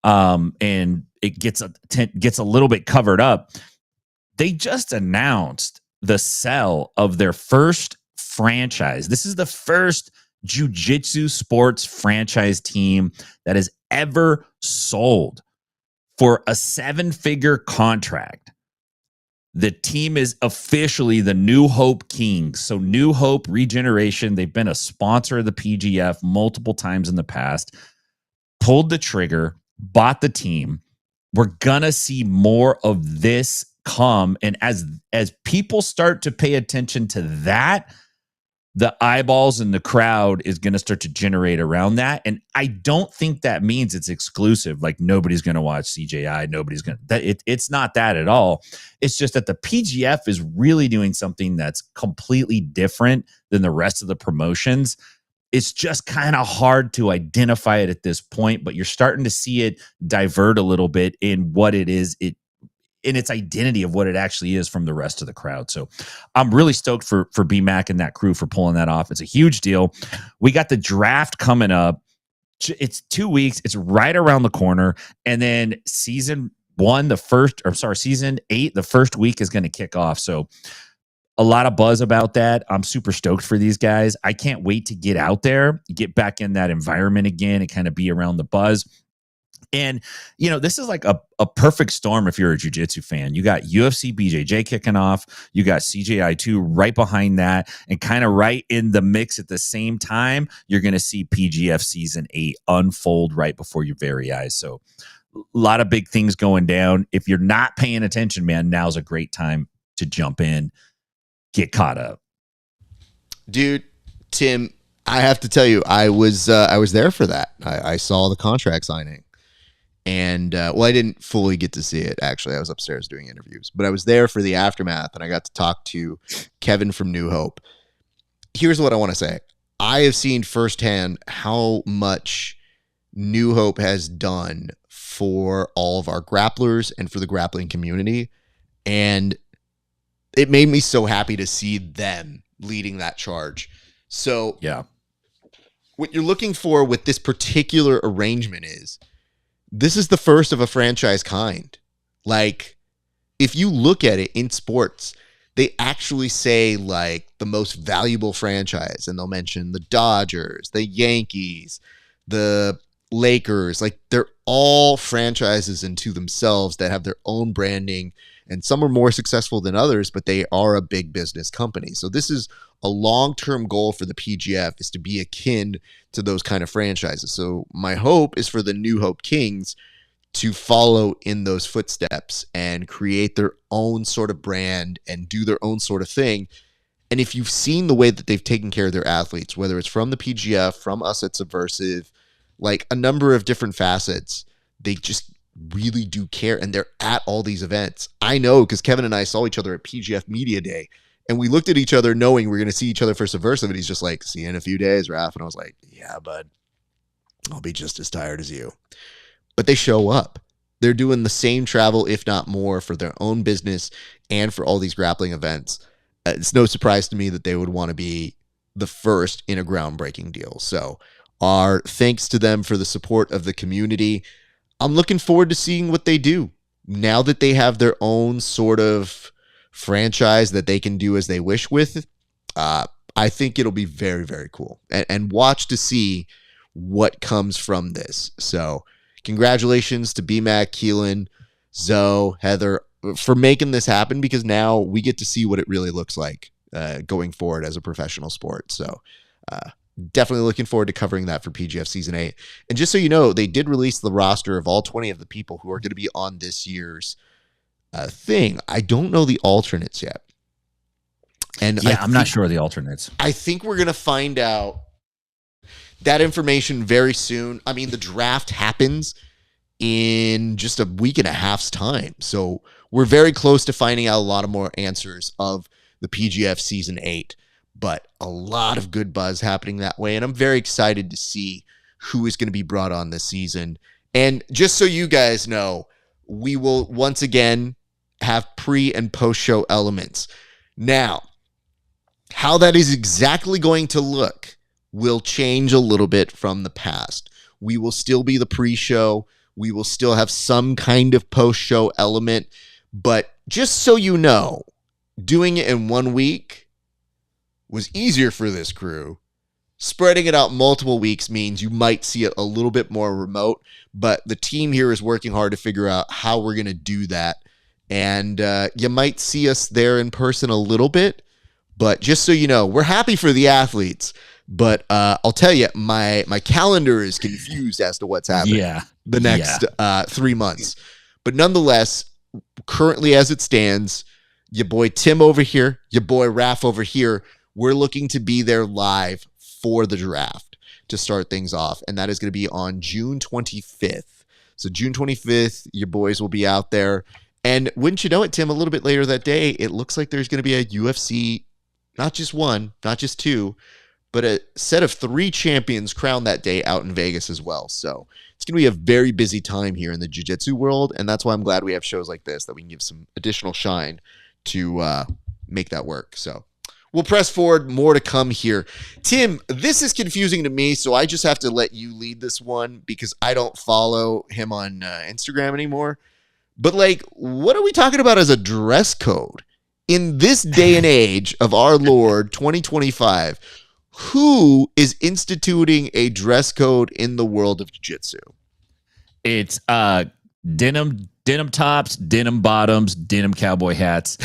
and it gets a little bit covered up. They just announced the sell of their first franchise. This is the first jiu-jitsu sports franchise team that has ever sold for a 7-figure contract. The team is officially the New Hope Kings. So New Hope Regeneration, they've been a sponsor of the PGF multiple times in the past, pulled the trigger, bought the team. We're going to see more of this come. And as people start to pay attention to that, the eyeballs in the crowd is going to start to generate around that. And I don't think that means it's exclusive. Like nobody's going to watch CJI. Nobody's going to, it's not that at all. It's just that the PGF is really doing something that's completely different than the rest of the promotions. It's just kind of hard to identify it at this point, but you're starting to see it divert a little bit in what it is, in its identity of what it actually is from the rest of the crowd. So I'm really stoked for BMAC and that crew for pulling that off. It's a huge deal. We got the draft coming up. It's 2 weeks. It's right around the corner. And then season 8, the first week is going to kick off. So a lot of buzz about that. I'm super stoked for these guys. I can't wait to get out there, get back in that environment again and kind of be around the buzz. And, you know, this is like a perfect storm if you're a jiu-jitsu fan. You got UFC BJJ kicking off. You got CJI 2 right behind that. And kind of right in the mix at the same time, you're going to see PGF Season 8 unfold right before your very eyes. So a lot of big things going down. If you're not paying attention, man, now's a great time to jump in, get caught up. Dude, Tim, I have to tell you, I was there for that. I saw the contract signing. And, well, I didn't fully get to see it, actually. I was upstairs doing interviews. But I was there for the aftermath, and I got to talk to Kevin from New Hope. Here's what I want to say. I have seen firsthand how much New Hope has done for all of our grapplers and for the grappling community. And it made me so happy to see them leading that charge. So, yeah, what you're looking for with this particular arrangement is, this is the first of a franchise kind. Like, if you look at it in sports, they actually say, like, the most valuable franchise, and they'll mention the Dodgers, the Yankees, the Lakers. Like, they're all franchises into themselves that have their own branding, and some are more successful than others, but they are a big business company. So this is a long-term goal for the PGF, is to be akin to those kind of franchises. So my hope is for the New Hope Kings to follow in those footsteps and create their own sort of brand and do their own sort of thing. And if you've seen the way that they've taken care of their athletes, whether it's from the PGF, from us at Subversiv, like a number of different facets, they just really do care, and they're at all these events. I know because Kevin and I saw each other at PGF Media Day, and we looked at each other knowing we were going to see each other for Subversive, and he's just like, see you in a few days, Raph. And I was like, yeah, bud, I'll be just as tired as you. But they show up. They're doing the same travel, if not more, for their own business and for all these grappling events. It's no surprise to me that they would want to be the first in a groundbreaking deal. So our thanks to them for the support of the community. I'm looking forward to seeing what they do now that they have their own sort of franchise that they can do as they wish with. I think it'll be very, very cool, and watch to see what comes from this. So congratulations to BMAC, Keelan, Zoe, Heather for making this happen, because now we get to see what it really looks like going forward as a professional sport. So definitely looking forward to covering that for PGF Season 8. And just so you know, they did release the roster of all 20 of the people who are going to be on this year's thing. I don't know the alternates yet. And yeah, I'm not sure of the alternates. I think we're going to find out that information very soon. I mean, the draft happens in just a week and a half's time. So we're very close to finding out a lot of more answers of the PGF Season 8. But a lot of good buzz happening that way. And I'm very excited to see who is going to be brought on this season. And just so you guys know, we will once again have pre and post show elements. Now, how that is exactly going to look will change a little bit from the past. We will still be the pre-show. We will still have some kind of post-show element. But just so you know, doing it in 1 week was easier for this crew Spreading it out multiple weeks means you might see it a little bit more remote, but the team here is working hard to figure out how we're going to do that. And you might see us there in person a little bit, but just so you know, we're happy for the athletes. But I'll tell you, my calendar is confused as to what's happening the next 3 months. But nonetheless, currently as it stands, your boy Tim over here, your boy Raph over here, we're looking to be there live for the draft to start things off. And that is going to be on June 25th. So June 25th, your boys will be out there. And wouldn't you know it, Tim, a little bit later that day, it looks like there's going to be a UFC, not just one, not just two, but a set of 3 champions crowned that day out in Vegas as well. So it's going to be a very busy time here in the jiu-jitsu world. And that's why I'm glad we have shows like this, that we can give some additional shine to make that work. So we'll press forward. More to come here. Tim, this is confusing to me, so I just have to let you lead this one because I don't follow him on Instagram anymore. But, like, what are we talking about as a dress code? In this day and age of our Lord, 2025, who is instituting a dress code in the world of jiu-jitsu? It's denim tops, denim bottoms, denim cowboy hats.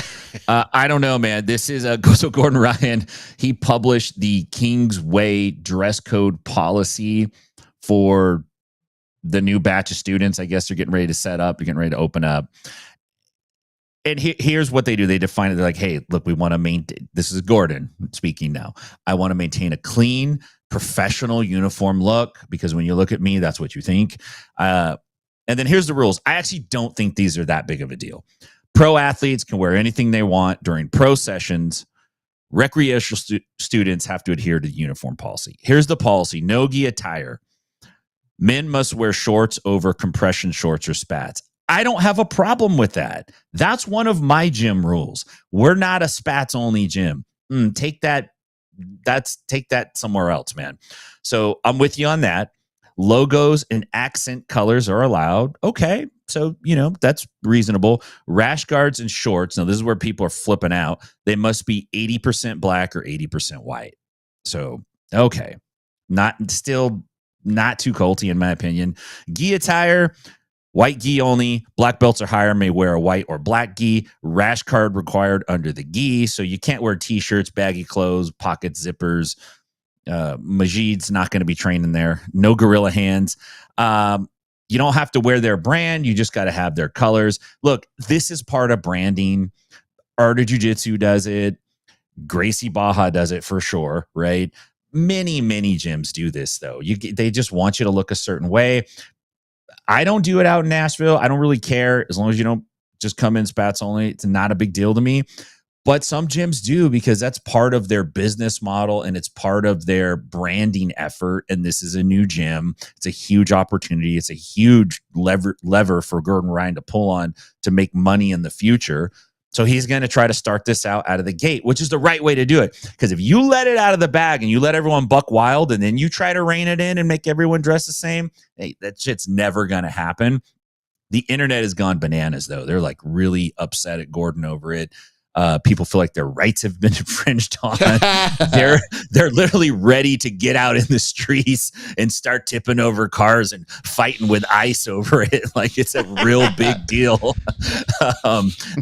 I don't know, man. This is so Gordon Ryan. He published the Kingsway dress code policy for the new batch of students. I guess they're getting ready to set up. They're getting ready to open up. And here's what they do. They define it. They're like, hey, look, we want to maintain. This is Gordon speaking now. I want to maintain a clean, professional uniform look because when you look at me, that's what you think. And then here's the rules. I actually don't think these are that big of a deal. Pro athletes can wear anything they want during pro sessions. Recreational students have to adhere to the uniform policy. Here's the policy. No gi attire. Men must wear shorts over compression shorts or spats. I don't have a problem with that. That's one of my gym rules. We're not a spats only gym. Take that somewhere else, man. So I'm with you on that. Logos and accent colors are allowed. Okay. So, that's reasonable. Rash guards and shorts. Now, this is where people are flipping out. They must be 80% black or 80% white. So, okay. Still not too culty in my opinion. Gi attire, white gi only. Black belts or higher may wear a white or black gi. Rash card required under the gi. So you can't wear t-shirts, baggy clothes, pocket zippers. Majid's not going to be training there. No gorilla hands. You don't have to wear their brand. You just got to have their colors. Look, this is part of branding. Art of Jiu-Jitsu does it. Gracie Baja does it for sure, right? Many gyms do this, though. They just want you to look a certain way. I don't do it out in Nashville. I don't really care. As long as you don't just come in spats only, it's not a big deal to me. But some gyms do because that's part of their business model and it's part of their branding effort. And this is a new gym. It's a huge opportunity. It's a huge lever for Gordon Ryan to pull on to make money in the future. So he's going to try to start this out of the gate, which is the right way to do it. Because if you let it out of the bag and you let everyone buck wild and then you try to rein it in and make everyone dress the same, hey, that shit's never going to happen. The internet has gone bananas, though. They're like really upset at Gordon over it. People feel like their rights have been infringed on. They're literally ready to get out in the streets and start tipping over cars and fighting with ice over it. Like it's a real big deal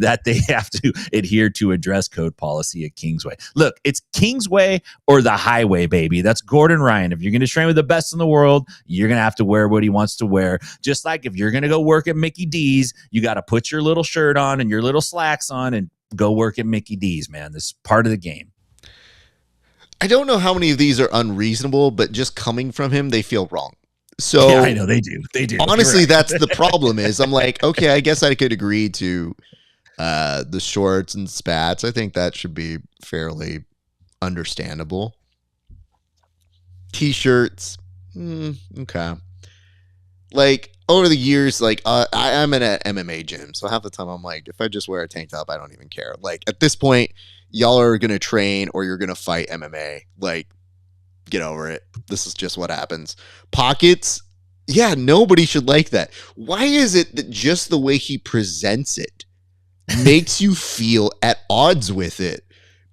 that they have to adhere to a dress code policy at Kingsway. Look, it's Kingsway or the highway, baby. That's Gordon Ryan. If you're going to train with the best in the world, you're going to have to wear what he wants to wear. Just like if you're going to go work at Mickey D's, you got to put your little shirt on and your little slacks on and go work at Mickey D's, man. This is part of the game. I don't know how many of these are unreasonable, but just coming from him, they feel wrong. So yeah, I know they do. They do. Honestly, that's the problem is I'm like, okay, I guess I could agree to the shorts and spats. I think that should be fairly understandable. T-shirts. Okay. Like over the years, like I'm in an MMA gym, so half the time I'm like, if I just wear a tank top, I don't even care. Like at this point, y'all are gonna train or you're gonna fight MMA. Like, get over it. This is just what happens. Pockets, yeah, nobody should like that. Why is it that just the way he presents it makes you feel at odds with it?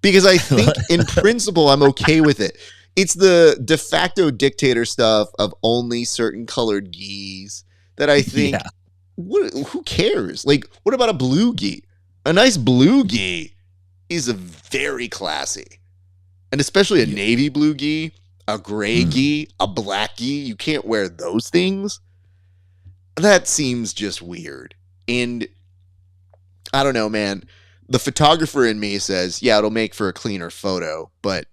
Because I think in principle, I'm okay with it. it's the de facto dictator stuff of only certain colored gis that I think, Yeah. who cares? Like, what about a blue gi? A nice blue gi is a very classy. And especially a navy blue gi, a gray gi, a black gi. You can't wear those things. That seems just weird. And I don't know, man. The photographer in me says, yeah, it'll make for a cleaner photo, but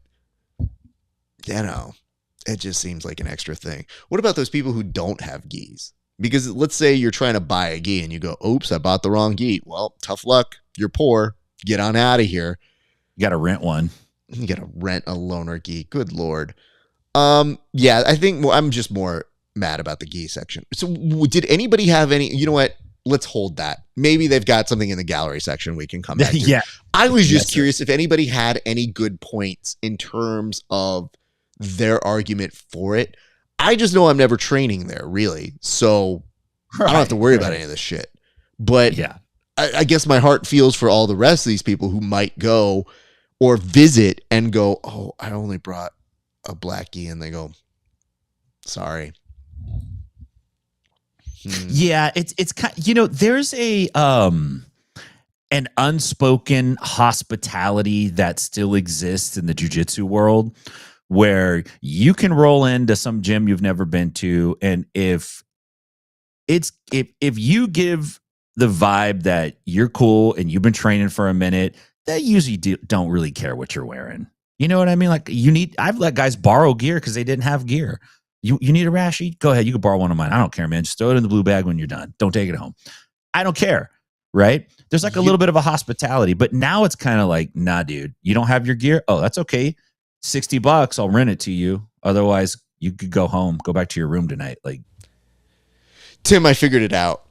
you know, it just seems like an extra thing. What about those people who don't have gis? Because let's say you're trying to buy a gi and you go, oops, I bought the wrong gi. Well, tough luck. You're poor. Get on out of here. You got to rent one. You got to rent a loaner gi. Good Lord. Yeah, I think I'm just more mad about the gi section. So did anybody have any, you know what? Let's hold that. Maybe they've got something in the gallery section we can come back to. Yeah. I was just curious if anybody had any good points in terms of their argument for it. I just know I'm never training there, really. So I don't have to worry about any of this shit. But yeah, I guess my heart feels for all the rest of these people who might go or visit and go, oh, I only brought a black gi, and they go, sorry. Yeah, it's kind, you know, there's a an unspoken hospitality that still exists in the jiu-jitsu world where you can roll into some gym you've never been to, and if you give the vibe that you're cool and you've been training for a minute, they usually don't really care what you're wearing. You know what I mean? Like I've let guys borrow gear because they didn't have gear. You need a rashi? Go ahead. You can borrow one of mine. I don't care, man. Just throw it in the blue bag when you're done. Don't take it home. I don't care. Right? There's like a little bit of a hospitality, but now it's kind of like, nah, dude, you don't have your gear? Oh, that's okay. $60, I'll rent it to you. Otherwise, you could go home, go back to your room tonight. Like, Tim, I figured it out.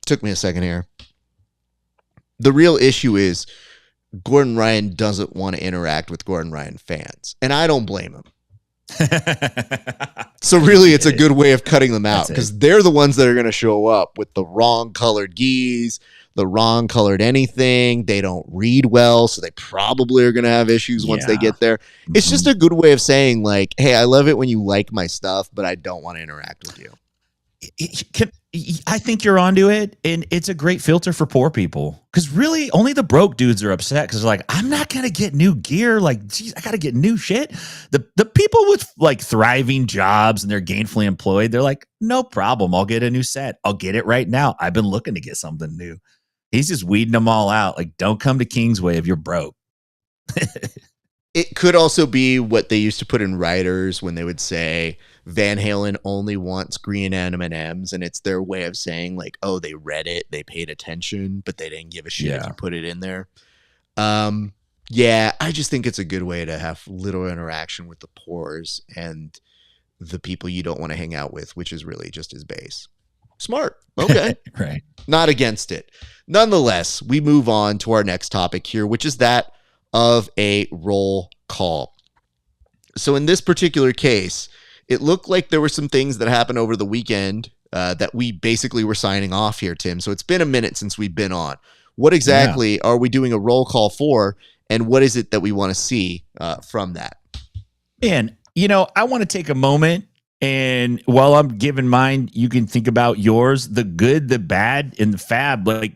Took me a second here. The real issue is Gordon Ryan doesn't want to interact with Gordon Ryan fans, and I don't blame him. So really, it's a good way of cutting them out because they're the ones that are going to show up with the wrong colored gis, the wrong colored anything. They don't read well, so they probably are going to have issues once they get there. It's just a good way of saying, like, hey, I love it when you like my stuff, but I don't want to interact with you. I think you're onto it, and it's a great filter for poor people because really only the broke dudes are upset because they're like, I'm not gonna get new gear. Like, geez, I gotta get new shit. The people with like thriving jobs and they're gainfully employed, they're like, no problem, I'll get a new set. I'll get it right now. I've been looking to get something new. He's just weeding them all out. Like, don't come to Kingsway if you're broke. It could also be what they used to put in writers when they would say Van Halen only wants green M&Ms, and it's their way of saying like, oh, they read it, they paid attention, but they didn't give a shit if you put it in there. Yeah, I just think it's a good way to have little interaction with the poors and the people you don't want to hang out with, which is really just his base. Smart. Okay. Right. Not against it. Nonetheless, we move on to our next topic here, which is that of a roll call. So in this particular case, it looked like there were some things that happened over the weekend that we basically were signing off here, Tim. So it's been a minute since we've been on. What exactly are we doing a roll call for, and what is it that we want to see from that? And, you know, I want to take a moment, and while I'm giving mine, you can think about yours, the good, the bad, and the fab. Like,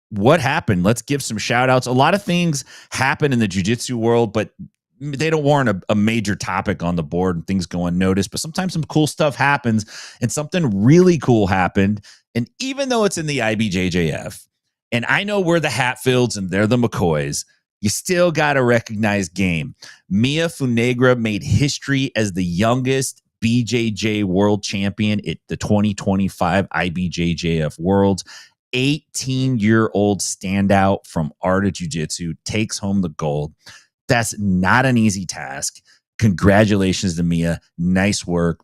what happened? Let's give some shout outs. A lot of things happen in the jiu-jitsu world, but they don't warrant a major topic on the board and things go unnoticed. But sometimes some cool stuff happens, and something really cool happened. And even though it's in the IBJJF, and I know we're the Hatfields and they're the McCoys, you still got to recognize game. Mia Funegra made history as the youngest BJJ world champion at the 2025 IBJJF Worlds. 18-year-old standout from Art of Jiu-Jitsu takes home the gold. That's not an easy task. Congratulations to Mia. Nice work.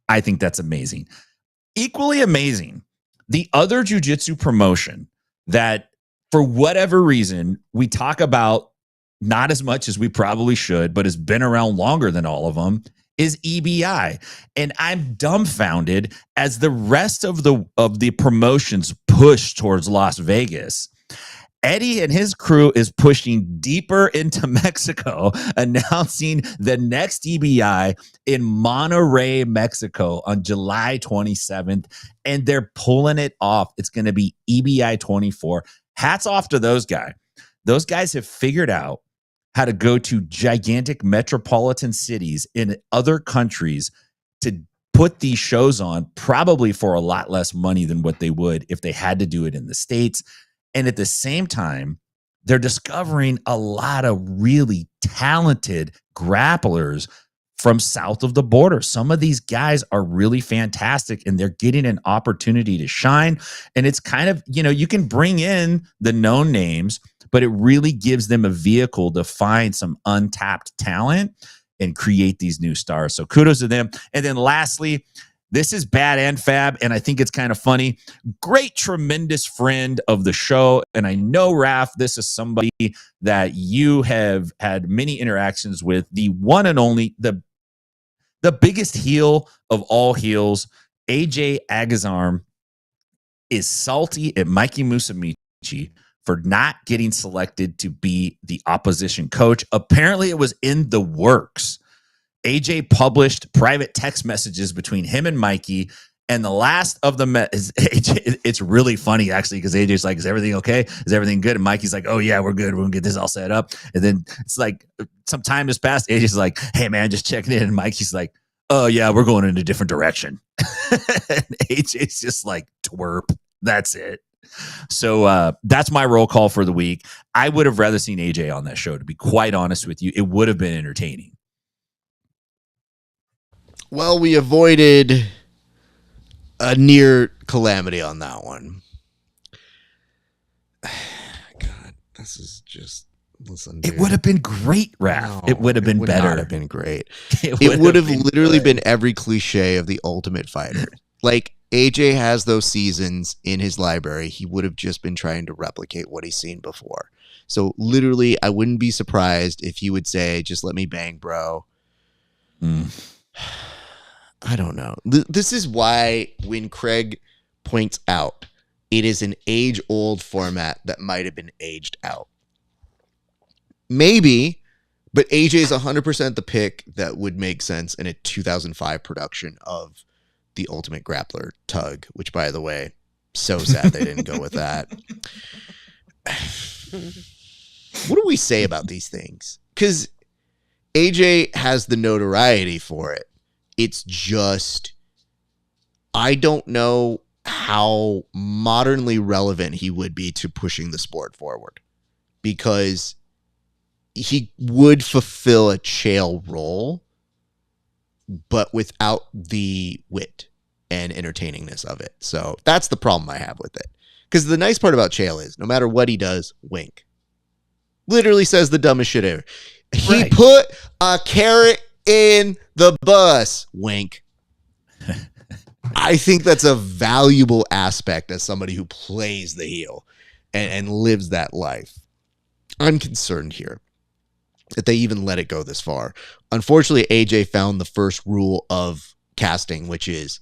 I think that's amazing. Equally amazing, the other jiu-jitsu promotion that, for whatever reason, we talk about not as much as we probably should, but has been around longer than all of them, is EBI. And I'm dumbfounded as the rest of the promotions push towards Las Vegas. Eddie and his crew is pushing deeper into Mexico, announcing the next EBI in Monterrey, Mexico on July 27th, and they're pulling it off. It's going to be EBI 24. Hats off to those guys. Those guys have figured out how to go to gigantic metropolitan cities in other countries to put these shows on, probably for a lot less money than what they would if they had to do it in the States. And at the same time, they're discovering a lot of really talented grapplers from south of the border. Some of these guys are really fantastic, and they're getting an opportunity to shine. And it's kind of, you can bring in the known names, but it really gives them a vehicle to find some untapped talent and create these new stars. So kudos to them. And then lastly, this is Bad and Fab, and I think it's kind of funny. Great, tremendous friend of the show. And I know, Raph, this is somebody that you have had many interactions with. The one and only, the biggest heel of all heels, AJ Agazarm, is salty at Mikey Musumeci for not getting selected to be the opposition coach. Apparently, it was in the works. AJ published private text messages between him and Mikey, and the last of them is AJ. It's really funny, actually, because AJ's like, is everything okay? Is everything good? And Mikey's like, oh, yeah, we're good. We're going to get this all set up. And then it's like some time has passed. AJ's like, hey, man, just checking in. And Mikey's like, oh, yeah, we're going in a different direction. And AJ's just like, twerp. That's it. So that's my roll call for the week. I would have rather seen AJ on that show, to be quite honest with you. It would have been entertaining. Well, we avoided a near calamity on that one. God, this is just, listen, dude. It would have been great, Raph. No, it would have been better. It would have been great. It would have literally been every cliche of the Ultimate Fighter. Like, AJ has those seasons in his library. He would have just been trying to replicate what he's seen before. So literally, I wouldn't be surprised if he would say, just let me bang, bro. I don't know. This is why when Craig points out it is an age-old format that might have been aged out. Maybe, but AJ is 100% the pick that would make sense in a 2005 production of The Ultimate Grappler Tug, which, by the way, so sad they didn't go with that. What do we say about these things? Because AJ has the notoriety for it. It's just, I don't know how modernly relevant he would be to pushing the sport forward, because he would fulfill a Chael role, but without the wit and entertainingness of it. So that's the problem I have with it. Because the nice part about Chael is, no matter what he does, wink. Literally says the dumbest shit ever. He put a carrot in the bus, wink. I think that's a valuable aspect as somebody who plays the heel and lives that life. I'm concerned here that they even let it go this far. Unfortunately, AJ found the first rule of casting, which is,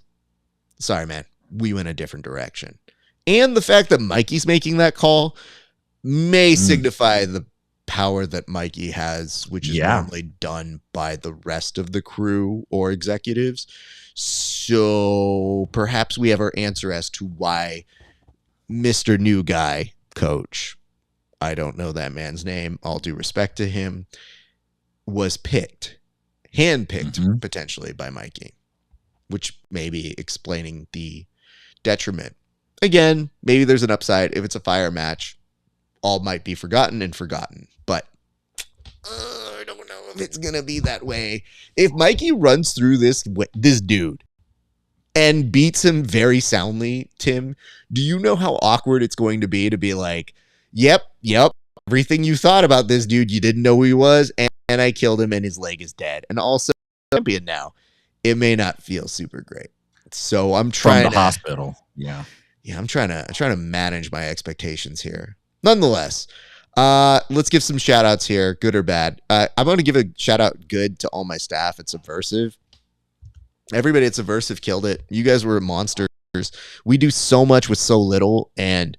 sorry, man, we went a different direction. And the fact that Mikey's making that call may signify the power that Mikey has, which is normally done by the rest of the crew or executives. So perhaps we have our answer as to why Mr. New Guy Coach, I don't know that man's name, all due respect to him, was handpicked potentially by Mikey, which may be explaining the detriment. Again, maybe there's an upside. If it's a fire match, all might be forgotten, but I don't know if it's gonna be that way. If Mikey runs through this dude and beats him very soundly, Tim, do you know how awkward it's going to be like, yep, everything you thought about this dude, you didn't know who he was, and I killed him and his leg is dead, and also champion now. It may not feel super great. So I'm trying from the hospital. Yeah, I'm trying to manage my expectations here. Nonetheless, let's give some shout outs here, good or bad. I'm going to give a shout out good to all my staff at Subversiv. Everybody at Subversiv killed it. You guys were monsters. We do so much with so little, and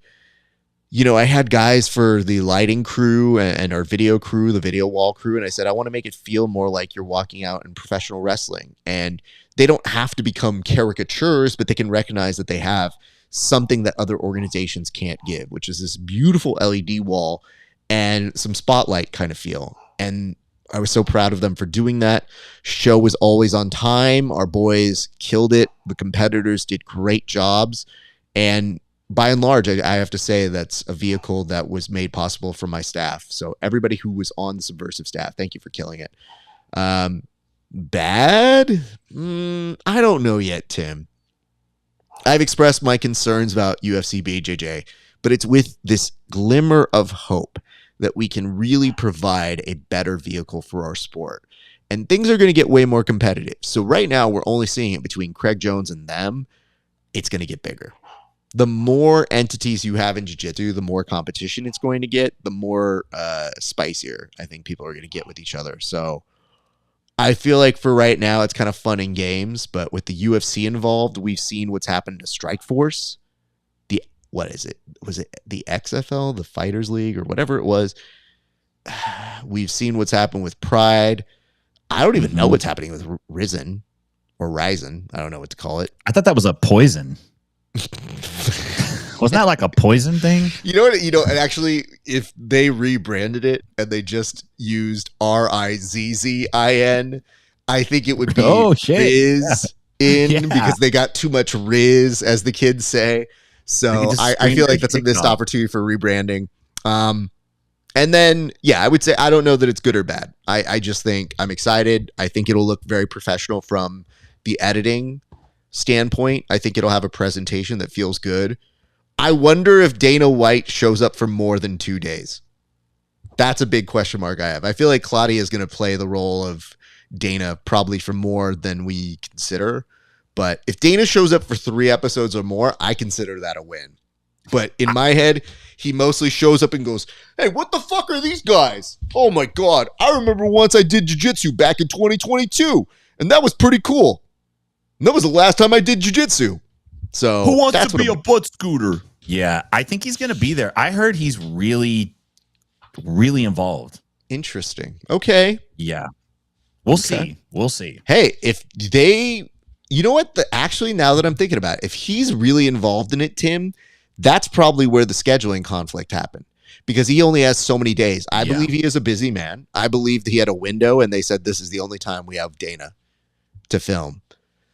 I had guys for the lighting crew and our video crew, the video wall crew, and I said, I want to make it feel more like you're walking out in professional wrestling. And they don't have to become caricatures, but they can recognize that they have something that other organizations can't give, which is this beautiful LED wall and some spotlight kind of feel. And I was so proud of them for doing that. Show was always on time. Our boys killed it. The competitors did great jobs. And by and large, I have to say that's a vehicle that was made possible for my staff. So everybody who was on the Subversiv staff, thank you for killing it. Bad? I don't know yet, Tim. I've expressed my concerns about UFC BJJ, but it's with this glimmer of hope that we can really provide a better vehicle for our sport. And things are going to get way more competitive. So right now, we're only seeing it between Craig Jones and them. It's going to get bigger. The more entities you have in jiu-jitsu, the more competition it's going to get, the more spicier I think people are going to get with each other. So I feel like for right now, it's kind of fun and games, but with the UFC involved, we've seen what's happened to Strikeforce. What is it? Was it the XFL, the Fighters League, or whatever it was? We've seen what's happened with Pride. I don't even know what's happening with Risen or Ryzen. I don't know what to call it. I thought that was a poison. Wasn't that like a poison thing? You know what? And actually, if they rebranded it and they just used RIZZIN, I think it would be Riz because they got too much Riz, as the kids say. So I feel like that's a missed opportunity for rebranding. And then, I would say I don't know that it's good or bad. I just think I'm excited. I think it'll look very professional from the editing standpoint. I think it'll have a presentation that feels good. I wonder if Dana White shows up for more than 2 days. That's a big question mark I have. I feel like Claudia is going to play the role of Dana probably for more than we consider. But if Dana shows up for 3 episodes or more, I consider that a win. But in my head, he mostly shows up and goes, hey, what the fuck are these guys? Oh my God. I remember once I did jiu-jitsu back in 2022, and that was pretty cool. And that was the last time I did jiu-jitsu. So who wants to be a butt scooter? Yeah, I think he's going to be there. I heard he's really, really involved. Interesting. Okay. Yeah. We'll see. We'll see. Hey, if they... You know what? Actually, now that I'm thinking about it, if he's really involved in it, Tim, that's probably where the scheduling conflict happened because he only has so many days. I believe he is a busy man. I believe that he had a window and they said this is the only time we have Dana to film.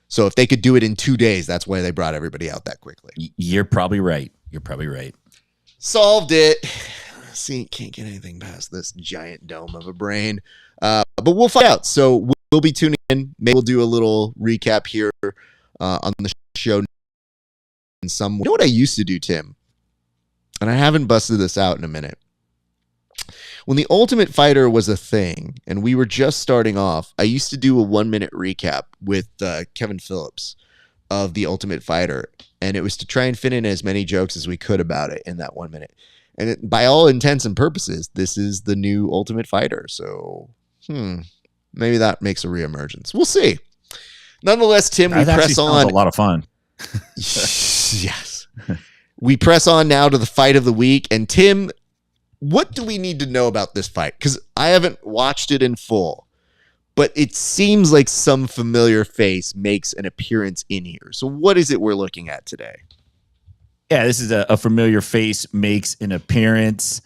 So if they could do it in 2 days, that's why they brought everybody out that quickly. You're probably right. You're probably right. Solved it. See, can't get anything past this giant dome of a brain. But we'll find out. So we'll be tuning in. Maybe we'll do a little recap here on the show. In some way. You know what I used to do, Tim? And I haven't busted this out in a minute. When the Ultimate Fighter was a thing and we were just starting off, I used to do a 1-minute recap with Kevin Phillips of the Ultimate Fighter. And it was to try and fit in as many jokes as we could about it in that 1 minute. And by all intents and purposes, this is the new Ultimate Fighter. So, maybe that makes a reemergence. We'll see. Nonetheless, Tim, we press on. A lot of fun. Yes. We press on now to the fight of the week. And Tim, what do we need to know about this fight? Because I haven't watched it in full, but it seems like some familiar face makes an appearance in here. So what is it we're looking at today? Yeah, this is a familiar face makes an appearance.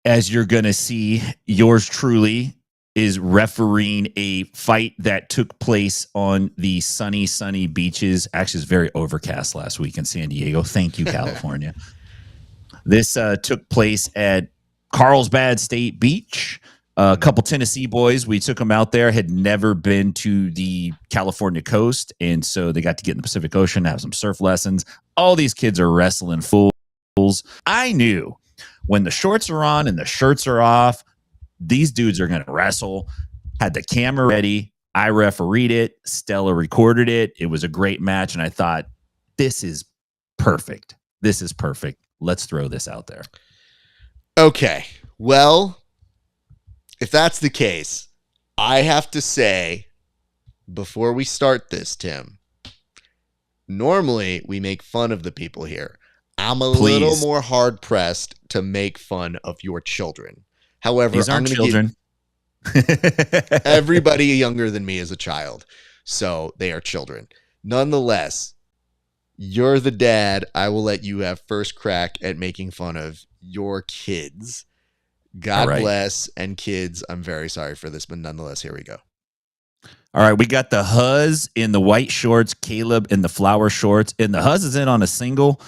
As you're going to see, yours truly is refereeing a fight that took place on the sunny beaches. Actually, it's very overcast last week in San Diego. Thank you, California. This took place at Carlsbad State Beach. A couple Tennessee boys, we took them out there, had never been to the California coast, and so they got to get in the Pacific Ocean, have some surf lessons. All these kids are wrestling fools. I knew when the shorts are on and the shirts are off, these dudes are going to wrestle. Had the camera ready. I refereed it. Stella recorded it. It was a great match, and I thought, this is perfect. This is perfect. Let's throw this out there. Okay. Well, if that's the case, I have to say, before we start this, Tim, normally we make fun of the people here. I'm a Please. little more hard pressed to make fun of your children. However, These aren't children. Everybody younger than me is a child, so they are children. Nonetheless, you're the dad. I will let you have first crack at making fun of your kids. God bless, and kids, I'm very sorry for this, but nonetheless, here we go. All right, we got the Huz in the white shorts, Caleb in the flower shorts, and the Huz is in on a single.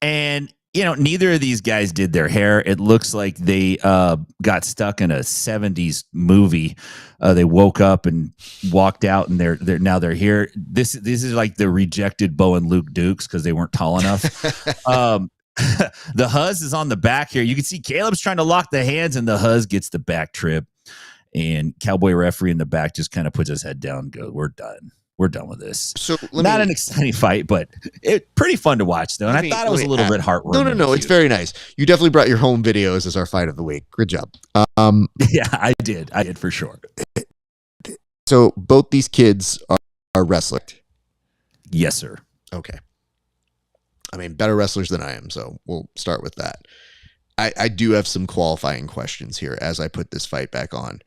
And, you know, neither of these guys did their hair. It looks like they got stuck in a 70s movie. They woke up and walked out, and they're here. This is like the rejected Bo and Luke Dukes because they weren't tall enough. The Huz is on the back here. You can see Caleb's trying to lock the hands, and the Huz gets the back trip. And Cowboy referee in the back just kind of puts his head down and goes, "We're done. We're done with this." So not an exciting fight, but pretty fun to watch, though. And I thought it was a little bit heartwarming. No. It's very nice. You definitely brought your home videos as our fight of the week. Good job. Yeah, I did for sure. So both these kids are wrestling. Yes, sir. Okay. I mean, better wrestlers than I am, so we'll start with that. I do have some qualifying questions here as I put this fight back on.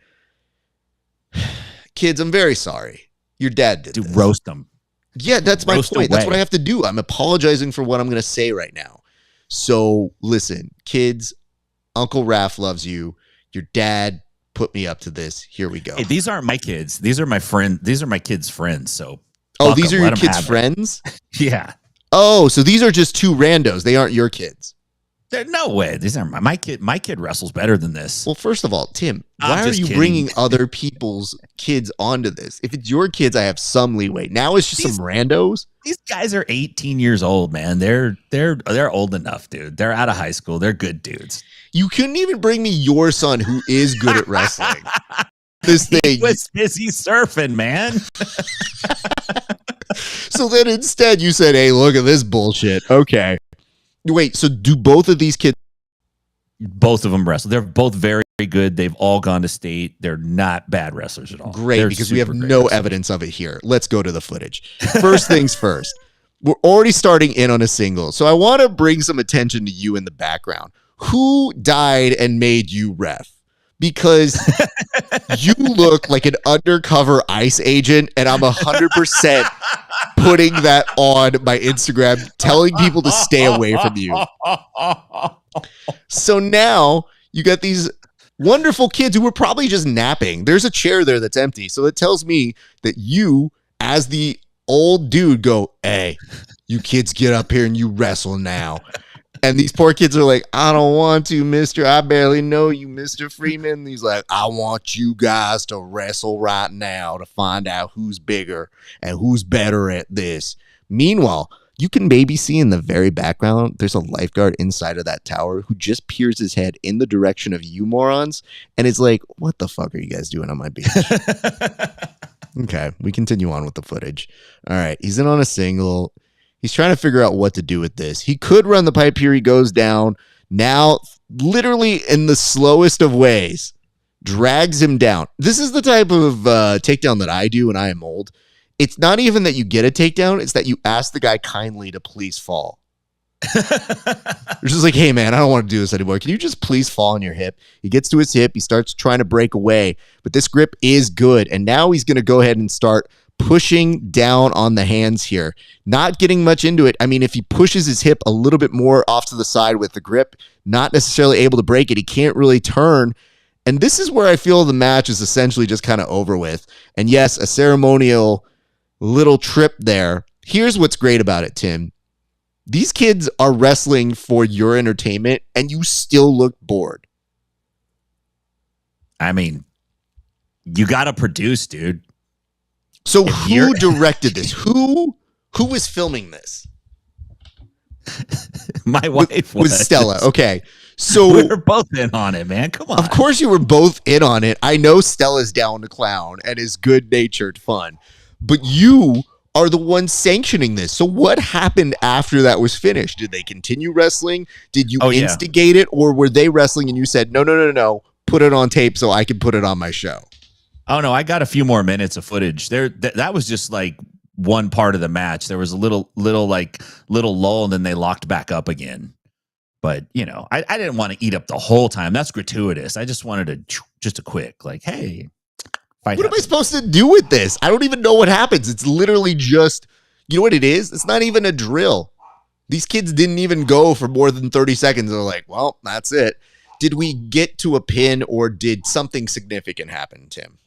Kids, I'm very sorry. Your dad did this. Roast them. Yeah, that's my point. Away. That's what I have to do. I'm apologizing for what I'm going to say right now. So listen, kids, Uncle Raph loves you. Your dad put me up to this. Here we go. Hey, these aren't my kids. These are my friend. These are my kids' friends. So, these are your kids' friends? Yeah. Oh, so these are just two randos. They aren't your kids. No way. These aren't my kid. My kid wrestles better than this. Well, first of all, Tim, why are you bringing other people's kids onto this? If it's your kids, I have some leeway. Now it's just some randos. These guys are 18 years old, man. They're old enough, dude. They're out of high school. They're good dudes. You couldn't even bring me your son, who is good at wrestling. This thing he was busy surfing, man. So then instead, you said, "Hey, look at this bullshit." Okay. Wait, so do both of these kids? Both of them wrestle. They're both very good. They've all gone to state. They're not bad wrestlers at all. Great, because we have no evidence of it here. Let's go to the footage. First things first. We're already starting in on a single, so I want to bring some attention to you in the background. Who died and made you ref? Because you look like an undercover ICE agent, and I'm 100% putting that on my Instagram, telling people to stay away from you. So now you got these wonderful kids who were probably just napping. There's a chair there that's empty. So it tells me that you, as the old dude, go, "Hey, you kids get up here and you wrestle now." And these poor kids are like, "I don't want to, mister. I barely know you, Mr. Freeman." And he's like, "I want you guys to wrestle right now to find out who's bigger and who's better at this." Meanwhile, you can maybe see in the very background, there's a lifeguard inside of that tower who just peers his head in the direction of you morons and is like, "What the fuck are you guys doing on my beach?" Okay, we continue on with the footage. All right, he's in on a single. He's trying to figure out what to do with this. He could run the pipe here. He goes down. Now, literally in the slowest of ways, drags him down. This is the type of takedown that I do when I am old. It's not even that you get a takedown. It's that you ask the guy kindly to please fall. It's just like, "Hey, man, I don't want to do this anymore. Can you just please fall on your hip?" He gets to his hip. He starts trying to break away. But this grip is good. And now he's going to go ahead and start pushing down on the hands here, not getting much into it. I mean, if he pushes his hip a little bit more off to the side with the grip, not necessarily able to break it, he can't really turn. And this is where I feel the match is essentially just kind of over with. And yes, a ceremonial little trip there. Here's what's great about it, Tim. These kids are wrestling for your entertainment, and you still look bored. I mean, you got to produce, dude. So who directed this? Who was filming this? My wife was Stella. Okay. So we were both in on it, man. Come on. Of course you were both in on it. I know Stella's down to clown and is good-natured fun. But you are the one sanctioning this. So what happened after that was finished? Did they continue wrestling? Did you instigate it? Or were they wrestling and you said, no, put it on tape so I can put it on my show? Oh, no, I got a few more minutes of footage. That was just like one part of the match. There was a little lull, and then they locked back up again. But, you know, I didn't want to eat up the whole time. That's gratuitous. I just wanted to just a quick, like, hey, fight. What am I supposed to do with this? I don't even know what happens. It's literally just, you know what it is? It's not even a drill. These kids didn't even go for more than 30 seconds. They're like, well, that's it. Did we get to a pin, or did something significant happen, Tim?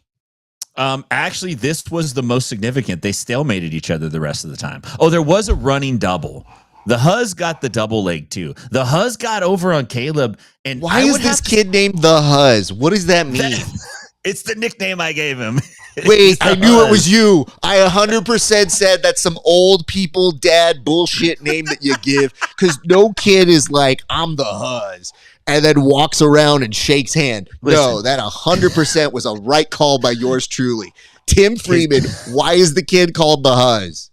Actually, this was the most significant. They stalemated each other the rest of the time. Oh, there was a running double. The Huz got the double leg too. The Huz got over on Caleb. And why is this kid named the Huz? What does that mean? It's the nickname I gave him. Wait, I knew it was you. I 100% said that's some old people dad bullshit name that you give, because no kid is like, I'm the Huz, and then walks around and shakes hand. Listen, no, that 100% was a right call by yours truly. Tim Freeman, why is the kid called the Huz?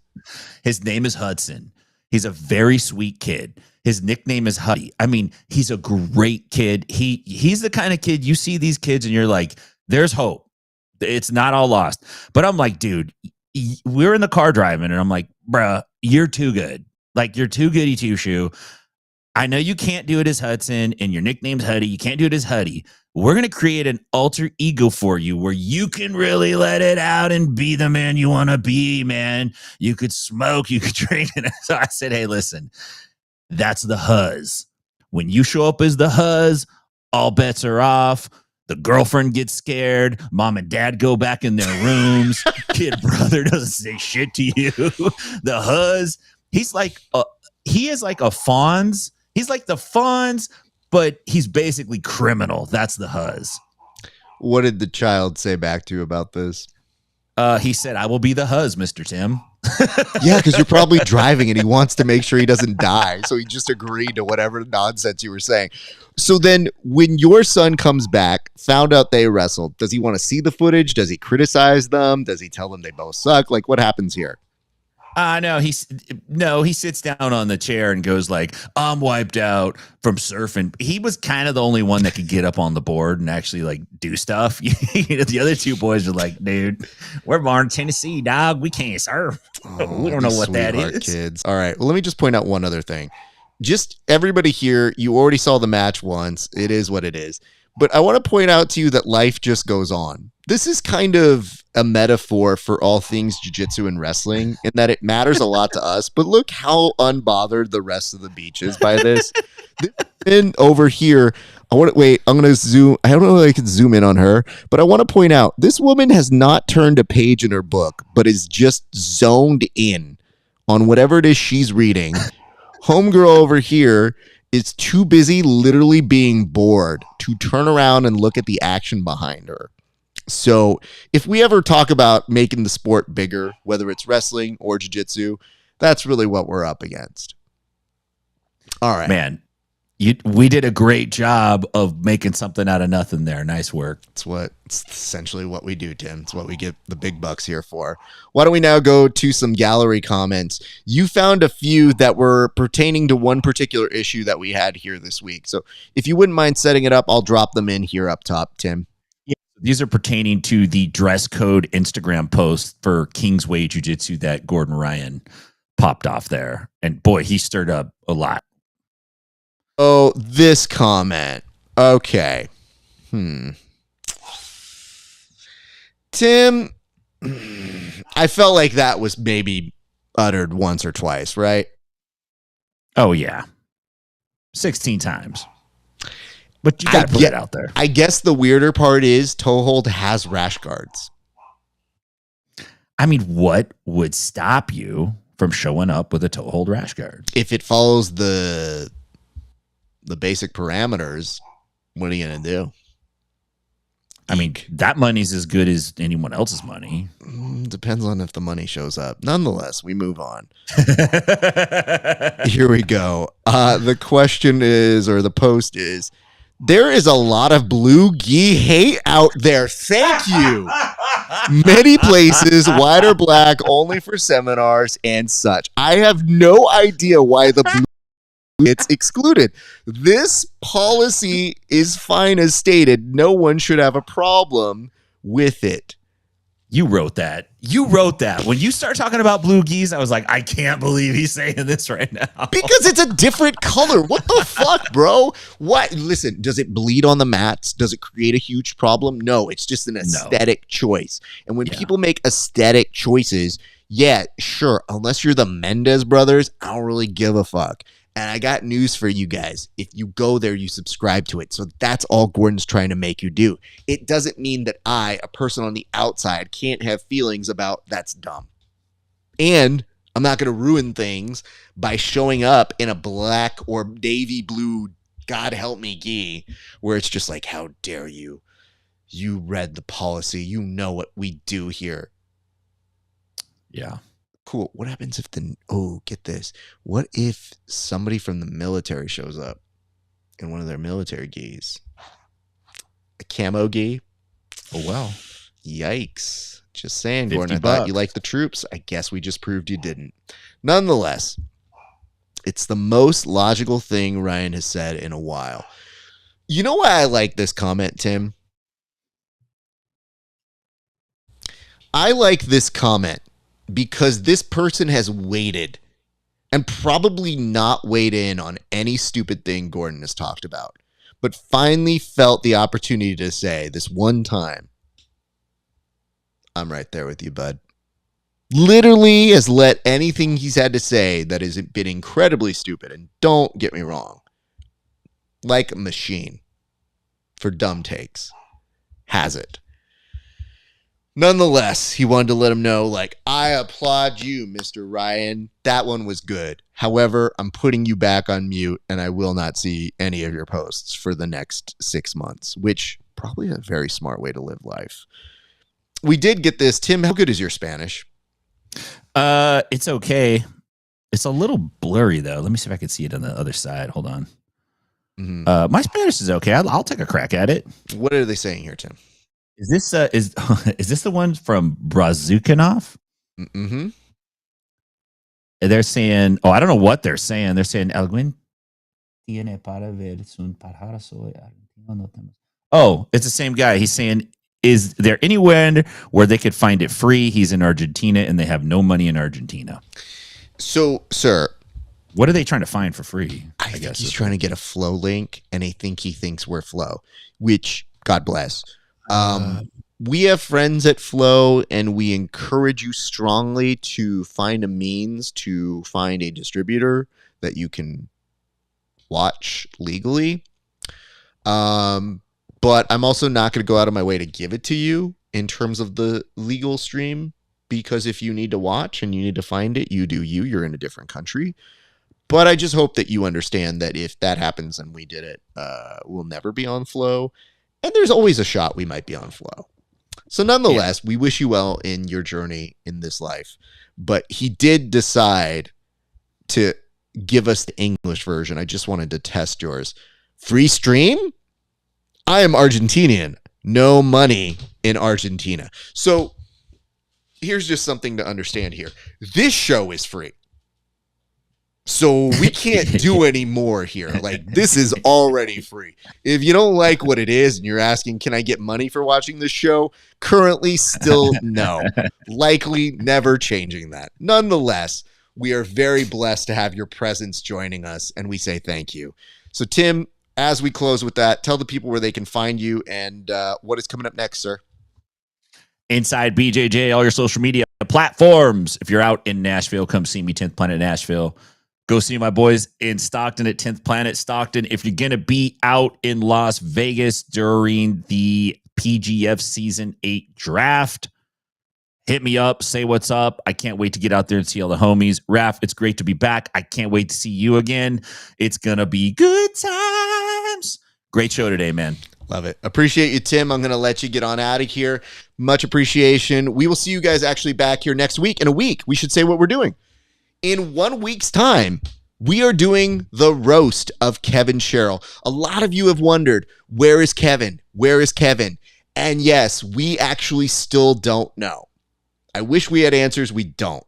His name is Hudson. He's a very sweet kid. His nickname is Huddy. I mean, he's a great kid. He's the kind of kid, you see these kids and you're like, there's hope. It's not all lost. But I'm like, dude, we're in the car driving, and I'm like, bruh, you're too good. Like, you're too goody two-shoe. I know you can't do it as Hudson, and your nickname's Huddy. You can't do it as Huddy. We're going to create an alter ego for you where you can really let it out and be the man you want to be, man. You could smoke, you could drink. And so I said, hey, listen, that's the Huz. When you show up as the Huz, all bets are off. The girlfriend gets scared. Mom and dad go back in their rooms. Kid brother doesn't say shit to you. The Huz, he is like a Fonz. He's like the Fonz, but he's basically criminal. That's the Huz. What did the child say back to you about this? He said, I will be the Huz, Mr. Tim. Yeah, because you're probably driving and he wants to make sure he doesn't die. So he just agreed to whatever nonsense you were saying. So then when your son comes back, found out they wrestled, does he want to see the footage? Does he criticize them? Does he tell them they both suck? Like, what happens here? No, he sits down on the chair and goes like, I'm wiped out from surfing. He was kind of the only one that could get up on the board and actually like do stuff. The other two boys are like, dude, we're born in Tennessee, dog. We can't surf. We don't know what that is. Kids. All right. Well, let me just point out one other thing. Just everybody here, you already saw the match once. It is what it is. But I want to point out to you that life just goes on. This is kind of a metaphor for all things jiu-jitsu and wrestling in that it matters a lot to us. But look how unbothered the rest of the beach is by this. And over here, I'm going to zoom. I don't know if I can zoom in on her, but I want to point out this woman has not turned a page in her book, but is just zoned in on whatever it is she's reading. Homegirl over here is too busy literally being bored to turn around and look at the action behind her. So if we ever talk about making the sport bigger, whether it's wrestling or jiu-jitsu, that's really what we're up against. All right. Man, we did a great job of making something out of nothing there. Nice work. It's essentially what we do, Tim. It's what we get the big bucks here for. Why don't we now go to some gallery comments? You found a few that were pertaining to one particular issue that we had here this week. So if you wouldn't mind setting it up, I'll drop them in here up top, Tim. Yeah, these are pertaining to the dress code Instagram post for Kingsway Jiu-Jitsu that Gordon Ryan popped off there. And boy, he stirred up a lot. Oh, this comment. Okay. Tim, I felt like that was maybe uttered once or twice, right? Oh, yeah. 16 times. But you got to put it out there. I guess the weirder part is toe hold has rash guards. I mean, what would stop you from showing up with a toe hold rash guard? If it follows the basic parameters, what are you going to do? I mean, that money's as good as anyone else's money. Depends on if the money shows up. Nonetheless, we move on. Here we go. The question is, or the post is, there is a lot of blue gi hate out there. Thank you. Many places, white or black, only for seminars and such. I have no idea why the blue it's excluded. This policy is fine as stated. No one should have a problem with it. You wrote that. You wrote that. When you start talking about blue geese, I was like, I can't believe he's saying this right now. Because it's a different color. What the fuck, bro? What? Listen, does it bleed on the mats? Does it create a huge problem? No, it's just an aesthetic choice. And when people make aesthetic choices, yeah, sure, unless you're the Mendez brothers, I don't really give a fuck. And I got news for you guys. If you go there, you subscribe to it. So that's all Gordon's trying to make you do. It doesn't mean that I, a person on the outside, can't have feelings about that's dumb. And I'm not going to ruin things by showing up in a black or navy blue, God help me, gi, where it's just like, how dare you? You read the policy. You know what we do here. Yeah. Cool. What happens if get this. What if somebody from the military shows up in one of their military gis? A camo gi? Oh, well. Yikes. Just saying, Gordon. I $50. thought you liked the troops. I guess we just proved you didn't. Nonetheless, it's the most logical thing Ryan has said in a while. You know why I like this comment, Tim? I like this comment because this person has waited and probably not weighed in on any stupid thing Gordon has talked about, but finally felt the opportunity to say this one time, I'm right there with you, bud. Literally has let anything he's had to say that has been incredibly stupid, and don't get me wrong, like a machine for dumb takes, has it. Nonetheless, he wanted to let him know, like, I applaud you, Mr. Ryan. That one was good. However, I'm putting you back on mute, and I will not see any of your posts for the next 6 months, which probably a very smart way to live life. We did get this. Tim, how good is your Spanish? It's okay. It's a little blurry, though. Let me see if I can see it on the other side. Hold on. Mm-hmm. My Spanish is okay. I'll take a crack at it. What are they saying here, Tim? Is this is this the one from Brazukanov? Mm-hmm. They're saying, I don't know what they're saying. They're saying Alguien tiene para ver un pájaro soy argentino no tenemos. Oh, it's the same guy. He's saying, is there anywhere where they could find it free? He's in Argentina and they have no money in Argentina. So, sir, what are they trying to find for free? I think he's trying to get a Flow link, and I think he thinks we're Flow, which God bless. We have friends at Flow, and we encourage you strongly to find a means to find a distributor that you can watch legally. But I'm also not going to go out of my way to give it to you in terms of the legal stream, because if you need to watch and you need to find it, you do you. You're in a different country. But I just hope that you understand that if that happens and we did it, we'll never be on Flow. And there's always a shot we might be on Flow. So nonetheless, we wish you well in your journey in this life. But he did decide to give us the English version. I just wanted to test yours. Free stream? I am Argentinian. No money in Argentina. So here's just something to understand here. This show is free. So we can't do any more here. Like, this is already free. If you don't like what it is and you're asking, can I get money for watching this show? Currently, still no. Likely never changing that. Nonetheless, we are very blessed to have your presence joining us, and we say thank you. So, Tim, as we close with that, tell the people where they can find you and what is coming up next, sir. Inside BJJ, all your social media platforms. If you're out in Nashville, come see me, 10th Planet Nashville. Go see my boys in Stockton at 10th Planet Stockton. If you're going to be out in Las Vegas during the PGF Season 8 draft, hit me up, say what's up. I can't wait to get out there and see all the homies. Raph, it's great to be back. I can't wait to see you again. It's going to be good times. Great show today, man. Love it. Appreciate you, Tim. I'm going to let you get on out of here. Much appreciation. We will see you guys actually back here next week. In a week, we should say what we're doing. In 1 week's time, we are doing the roast of Kevin Sherrill. A lot of you have wondered, where is Kevin? Where is Kevin? And yes, we actually still don't know. I wish we had answers. We don't.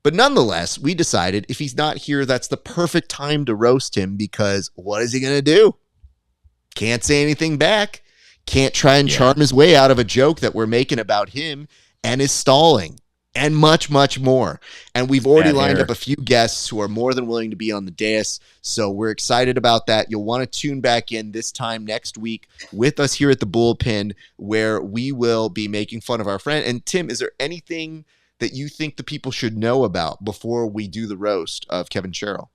But nonetheless, we decided if he's not here, that's the perfect time to roast him, because what is he going to do? Can't say anything back. Can't try and charm his way out of a joke that we're making about him. and is stalling, and much, much more. And we've already lined hair. up a few guests who are more than willing to be on the dais. So we're excited about that. You'll want to tune back in this time next week with us here at the Bullpen, where we will be making fun of our friend. And Tim, is there anything that you think the people should know about before we do the roast of Kevin Sherrill?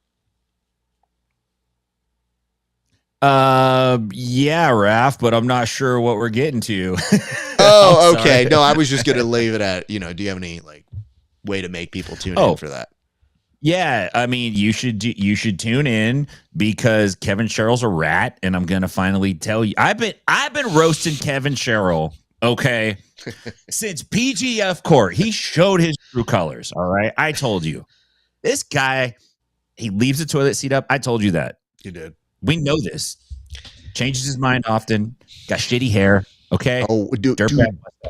Yeah, Raph, but I'm not sure what we're getting to. Oh, okay. No, I was just going to leave it at, do you have any way to make people tune in for that? Yeah, I mean, you should tune in because Kevin Sherrill's a rat, and I'm gonna finally tell you. I've been roasting Kevin Sherrill, okay, since PGF Court. He showed his true colors. All right, I told you, this guy, he leaves the toilet seat up. I told you that. You did. We know this. Changes his mind often. Got shitty hair. Okay. Oh, dude,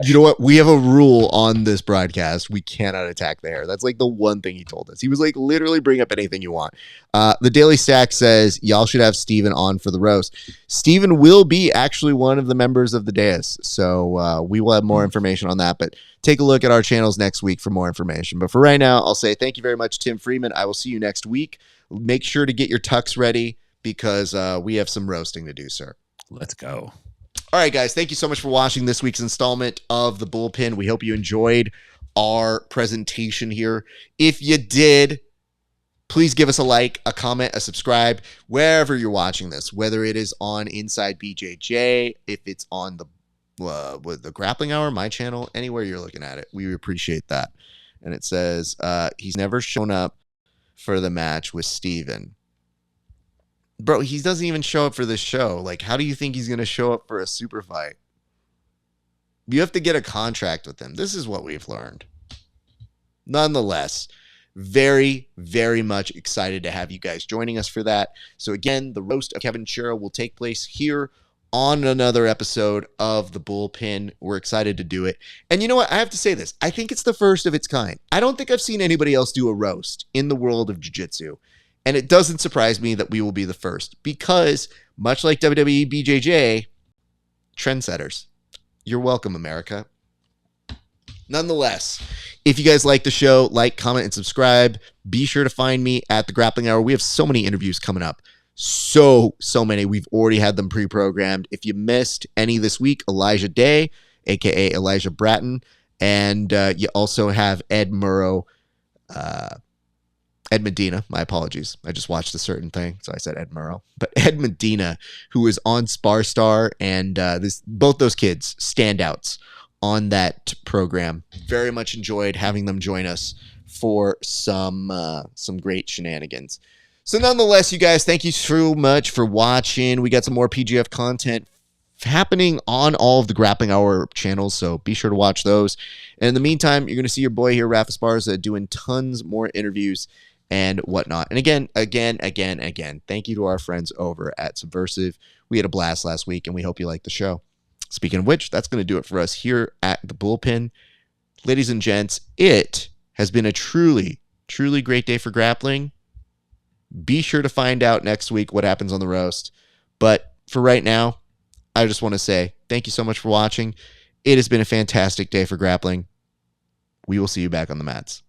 you know what? We have a rule on this broadcast. We cannot attack the hair. That's like the one thing he told us. He was like, literally bring up anything you want. The Daily Stack says, y'all should have Steven on for the roast. Steven will be actually one of the members of the dais. So we will have more information on that. But take a look at our channels next week for more information. But for right now, I'll say thank you very much, Tim Freeman. I will see you next week. Make sure to get your tux ready because we have some roasting to do, sir. Let's go. All right, guys, thank you so much for watching this week's installment of The Bullpen. We hope you enjoyed our presentation here. If you did, please give us a like, a comment, a subscribe, wherever you're watching this, whether it is on Inside BJJ, if it's on the Grappling Hour, my channel, anywhere you're looking at it. We appreciate that. And it says, he's never shown up for the match with Steven. Bro, he doesn't even show up for this show. Like, how do you think he's going to show up for a super fight? You have to get a contract with him. This is what we've learned. Nonetheless, very, very much excited to have you guys joining us for that. So again, the roast of Kevin Sherrill will take place here on another episode of The Bullpen. We're excited to do it. And you know what? I have to say this. I think it's the first of its kind. I don't think I've seen anybody else do a roast in the world of jiu-jitsu. And it doesn't surprise me that we will be the first because, much like WWE BJJ, trendsetters. You're welcome, America. Nonetheless, if you guys like the show, like, comment, and subscribe. Be sure to find me at the Grappling Hour. We have so many interviews coming up. So many. We've already had them pre-programmed. If you missed any this week, Elijah Day, a.k.a. Elijah Bratton. And you also have Ed Murrow, Ed Medina, my apologies. I just watched a certain thing, so I said Ed Murrow. But Ed Medina, who is on Sparstar, and both those kids, standouts on that program. Very much enjoyed having them join us for some great shenanigans. So nonetheless, you guys, thank you so much for watching. We got some more PGF content happening on all of the Grappling Hour channels, so be sure to watch those. And in the meantime, you're going to see your boy here, Rafa Esparza, doing tons more interviews and whatnot. And again, thank you to our friends over at Subversiv. We had a blast last week, and we hope you like the show. Speaking of which, that's going to do it for us here at the Bullpen. Ladies and gents, it has been a truly, truly great day for grappling. Be sure to find out next week what happens on the roast. But for right now, I just want to say thank you so much for watching. It has been a fantastic day for grappling. We will see you back on the mats.